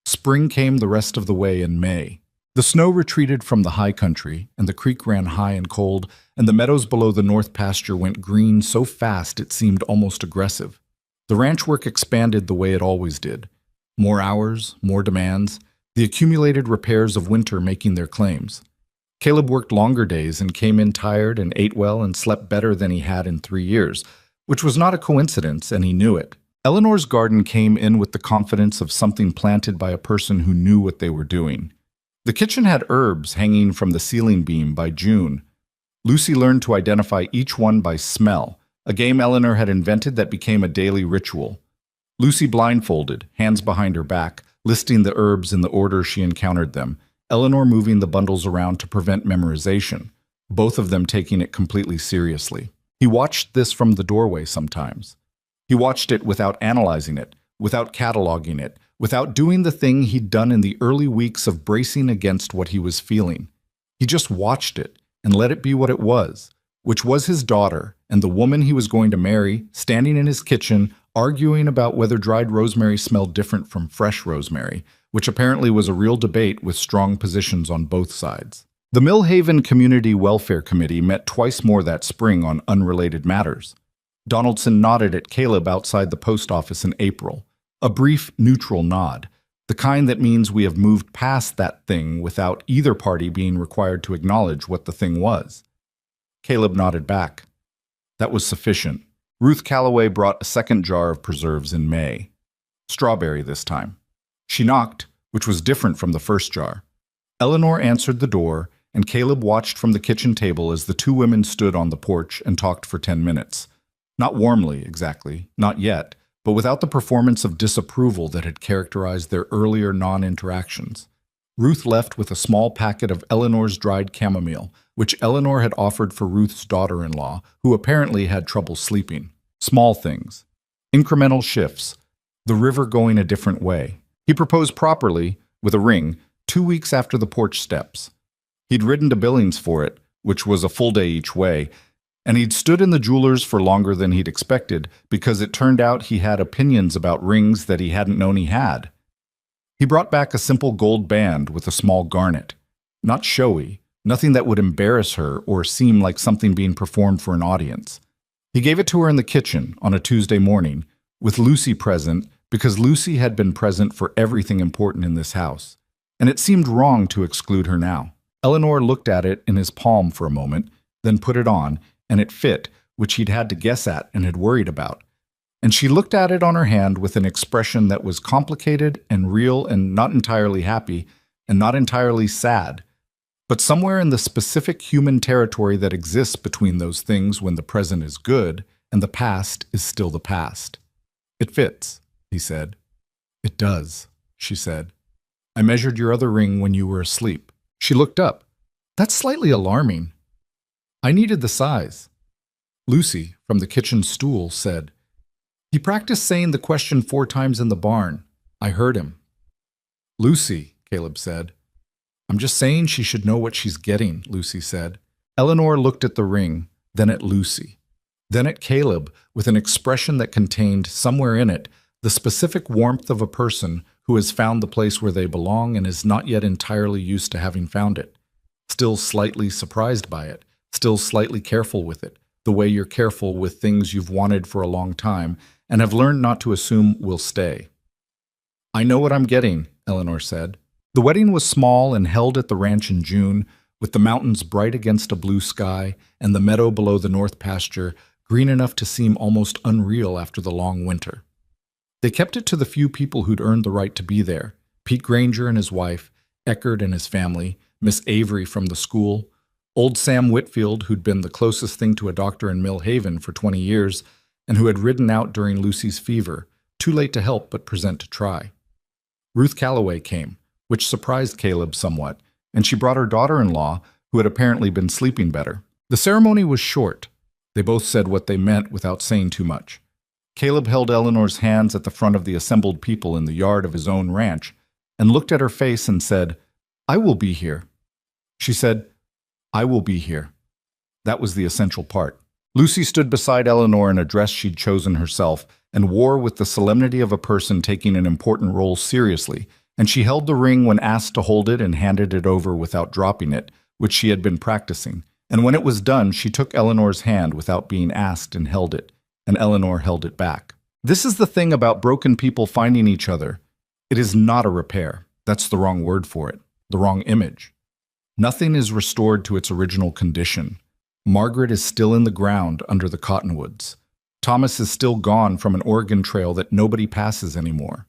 Spring came the rest of the way in May. The snow retreated from the high country, and the creek ran high and cold, and the meadows below the north pasture went green so fast it seemed almost aggressive. The ranch work expanded the way it always did. More hours, more demands, the accumulated repairs of winter making their claims. Caleb worked longer days and came in tired and ate well and slept better than he had in 3 years, which was not a coincidence, and he knew it. Eleanor's garden came in with the confidence of something planted by a person who knew what they were doing. The kitchen had herbs hanging from the ceiling beam by June. Lucy learned to identify each one by smell, a game Eleanor had invented that became a daily ritual. Lucy blindfolded, hands behind her back, listing the herbs in the order she encountered them, Eleanor moving the bundles around to prevent memorization, both of them taking it completely seriously. He watched this from the doorway sometimes. He watched it without analyzing it, without cataloging it, without doing the thing he'd done in the early weeks of bracing against what he was feeling. He just watched it and let it be what it was, which was his daughter and the woman he was going to marry, standing in his kitchen, arguing about whether dried rosemary smelled different from fresh rosemary, which apparently was a real debate with strong positions on both sides. The Millhaven Community Welfare Committee met twice more that spring on unrelated matters. Donaldson nodded at Caleb outside the post office in April. A brief, neutral nod, the kind that means we have moved past that thing without either party being required to acknowledge what the thing was. Caleb nodded back. That was sufficient. Ruth Calloway brought a second jar of preserves in May. Strawberry this time. She knocked, which was different from the first jar. Eleanor answered the door, and Caleb watched from the kitchen table as the two women stood on the porch and talked for 10 minutes. Not warmly, exactly, not yet, but without the performance of disapproval that had characterized their earlier non-interactions. Ruth left with a small packet of Eleanor's dried chamomile, which Eleanor had offered for Ruth's daughter-in-law, who apparently had trouble sleeping. Small things. Incremental shifts. The river going a different way. He proposed properly, with a ring, 2 weeks after the porch steps. He'd ridden to Billings for it, which was a full day each way, and he'd stood in the jeweler's for longer than he'd expected because it turned out he had opinions about rings that he hadn't known he had. He brought back a simple gold band with a small garnet. Not showy, nothing that would embarrass her or seem like something being performed for an audience. He gave it to her in the kitchen on a Tuesday morning, with Lucy present because Lucy had been present for everything important in this house, and it seemed wrong to exclude her now. Eleanor looked at it in his palm for a moment, then put it on, and it fit, which he'd had to guess at and had worried about. And she looked at it on her hand with an expression that was complicated and real and not entirely happy and not entirely sad, but somewhere in the specific human territory that exists between those things when the present is good and the past is still the past. It fits, he said. It does, she said. I measured your other ring when you were asleep. She looked up. That's slightly alarming. I needed the size. Lucy, from the kitchen stool, said, He practiced saying the question 4 times in the barn. I heard him. Lucy, Caleb said. I'm just saying she should know what she's getting, Lucy said. Eleanor looked at the ring, then at Lucy, then at Caleb with an expression that contained, somewhere in it, the specific warmth of a person who has found the place where they belong and is not yet entirely used to having found it, still slightly surprised by it, still slightly careful with it, the way you're careful with things you've wanted for a long time and have learned not to assume will stay. I know what I'm getting, Eleanor said. The wedding was small and held at the ranch in June, with the mountains bright against a blue sky and the meadow below the north pasture green enough to seem almost unreal after the long winter. They kept it to the few people who'd earned the right to be there, Pete Granger and his wife, Eckert and his family, Miss Avery from the school, old Sam Whitfield, who'd been the closest thing to a doctor in Mill Haven for 20 years and who had ridden out during Lucy's fever, too late to help but present to try. Ruth Calloway came, which surprised Caleb somewhat, and she brought her daughter-in-law, who had apparently been sleeping better. The ceremony was short. They both said what they meant without saying too much. Caleb held Eleanor's hands at the front of the assembled people in the yard of his own ranch and looked at her face and said, I will be here. She said, I will be here. That was the essential part. Lucy stood beside Eleanor in a dress she'd chosen herself and wore with the solemnity of a person taking an important role seriously, and she held the ring when asked to hold it and handed it over without dropping it, which she had been practicing. And when it was done, she took Eleanor's hand without being asked and held it, and Eleanor held it back. This is the thing about broken people finding each other. It is not a repair. That's the wrong word for it, the wrong image. Nothing is restored to its original condition. Margaret is still in the ground under the cottonwoods. Thomas is still gone from an Oregon trail that nobody passes anymore.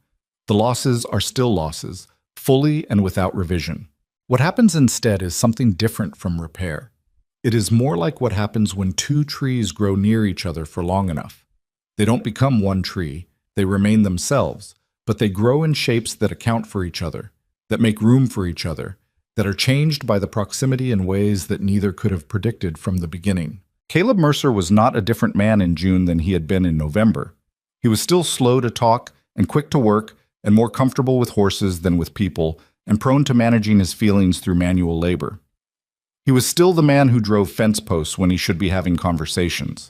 The losses are still losses, fully and without revision. What happens instead is something different from repair. It is more like what happens when 2 trees grow near each other for long enough. They don't become one tree, they remain themselves, but they grow in shapes that account for each other, that make room for each other, that are changed by the proximity in ways that neither could have predicted from the beginning. Caleb Mercer was not a different man in June than he had been in November. He was still slow to talk and quick to work and more comfortable with horses than with people and prone to managing his feelings through manual labor. He was still the man who drove fence posts when he should be having conversations.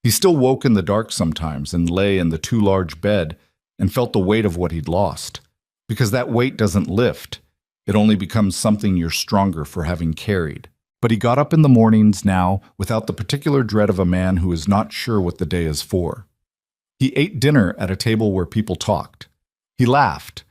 He still woke in the dark sometimes and lay in the too large bed and felt the weight of what he'd lost. Because that weight doesn't lift. It only becomes something you're stronger for having carried. But he got up in the mornings now without the particular dread of a man who is not sure what the day is for. He ate dinner at a table where people talked. He laughed.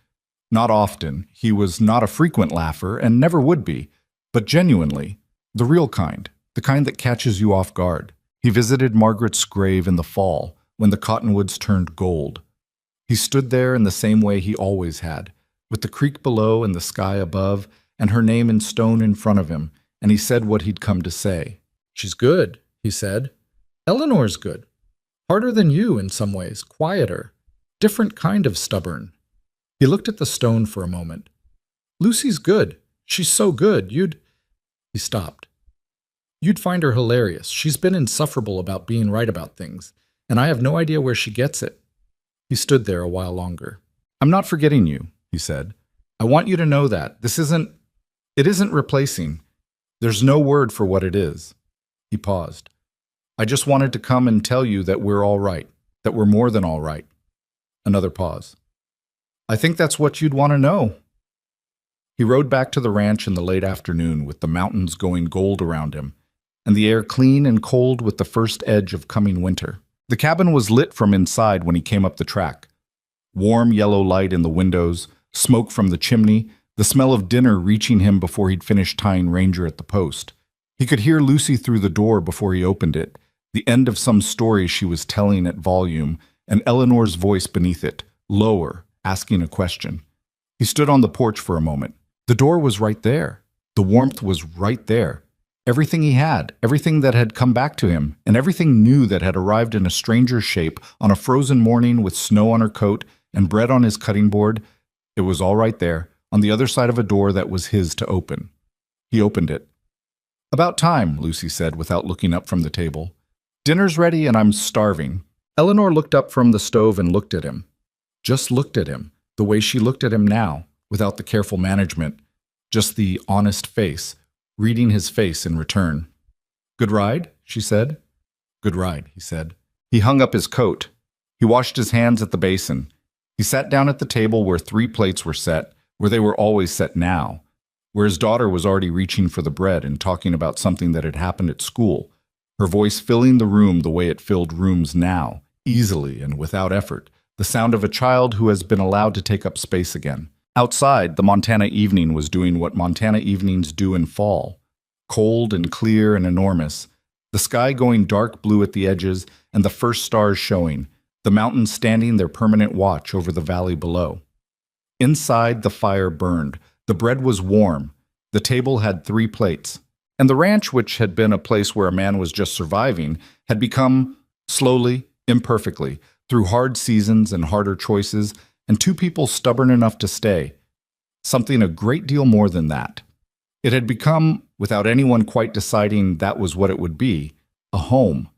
Not often, he was not a frequent laugher and never would be, but genuinely, the real kind, the kind that catches you off guard. He visited Margaret's grave in the fall, when the cottonwoods turned gold. He stood there in the same way he always had, with the creek below and the sky above, and her name in stone in front of him, and he said what he'd come to say. "She's good," he said. "Eleanor's good. Harder than you in some ways, quieter, different kind of stubborn." He looked at the stone for a moment. "Lucy's good. She's so good. He stopped. "You'd find her hilarious. She's been insufferable about being right about things, and I have no idea where she gets it." He stood there a while longer. "I'm not forgetting you," he said. "I want you to know that. It isn't replacing. There's no word for what it is." He paused. "I just wanted to come and tell you that we're all right, that we're more than all right." Another pause. "I think that's what you'd want to know." He rode back to the ranch in the late afternoon with the mountains going gold around him, and the air clean and cold with the first edge of coming winter. The cabin was lit from inside when he came up the track. Warm yellow light in the windows, smoke from the chimney, the smell of dinner reaching him before he'd finished tying Ranger at the post. He could hear Lucy through the door before he opened it, the end of some story she was telling at volume, and Eleanor's voice beneath it, lower, asking a question. He stood on the porch for a moment. The door was right there. The warmth was right there. Everything he had, everything that had come back to him, and everything new that had arrived in a stranger's shape on a frozen morning with snow on her coat and bread on his cutting board, it was all right there, on the other side of a door that was his to open. He opened it. "About time," Lucy said without looking up from the table. "Dinner's ready and I'm starving." Eleanor looked up from the stove and looked at him. Just looked at him, the way she looked at him now, without the careful management, just the honest face, reading his face in return. "Good ride?" she said. "Good ride," he said. He hung up his coat. He washed his hands at the basin. He sat down at the table where 3 plates were set, where they were always set now, where his daughter was already reaching for the bread and talking about something that had happened at school, her voice filling the room the way it filled rooms now, easily and without effort, the sound of a child who has been allowed to take up space again. Outside, the Montana evening was doing what Montana evenings do in fall, cold and clear and enormous, the sky going dark blue at the edges and the first stars showing, the mountains standing their permanent watch over the valley below. Inside, the fire burned, the bread was warm, the table had 3 plates, and the ranch, which had been a place where a man was just surviving, had become, slowly, imperfectly, through hard seasons and harder choices, and 2 people stubborn enough to stay, something a great deal more than that. It had become, without anyone quite deciding that was what it would be, a home.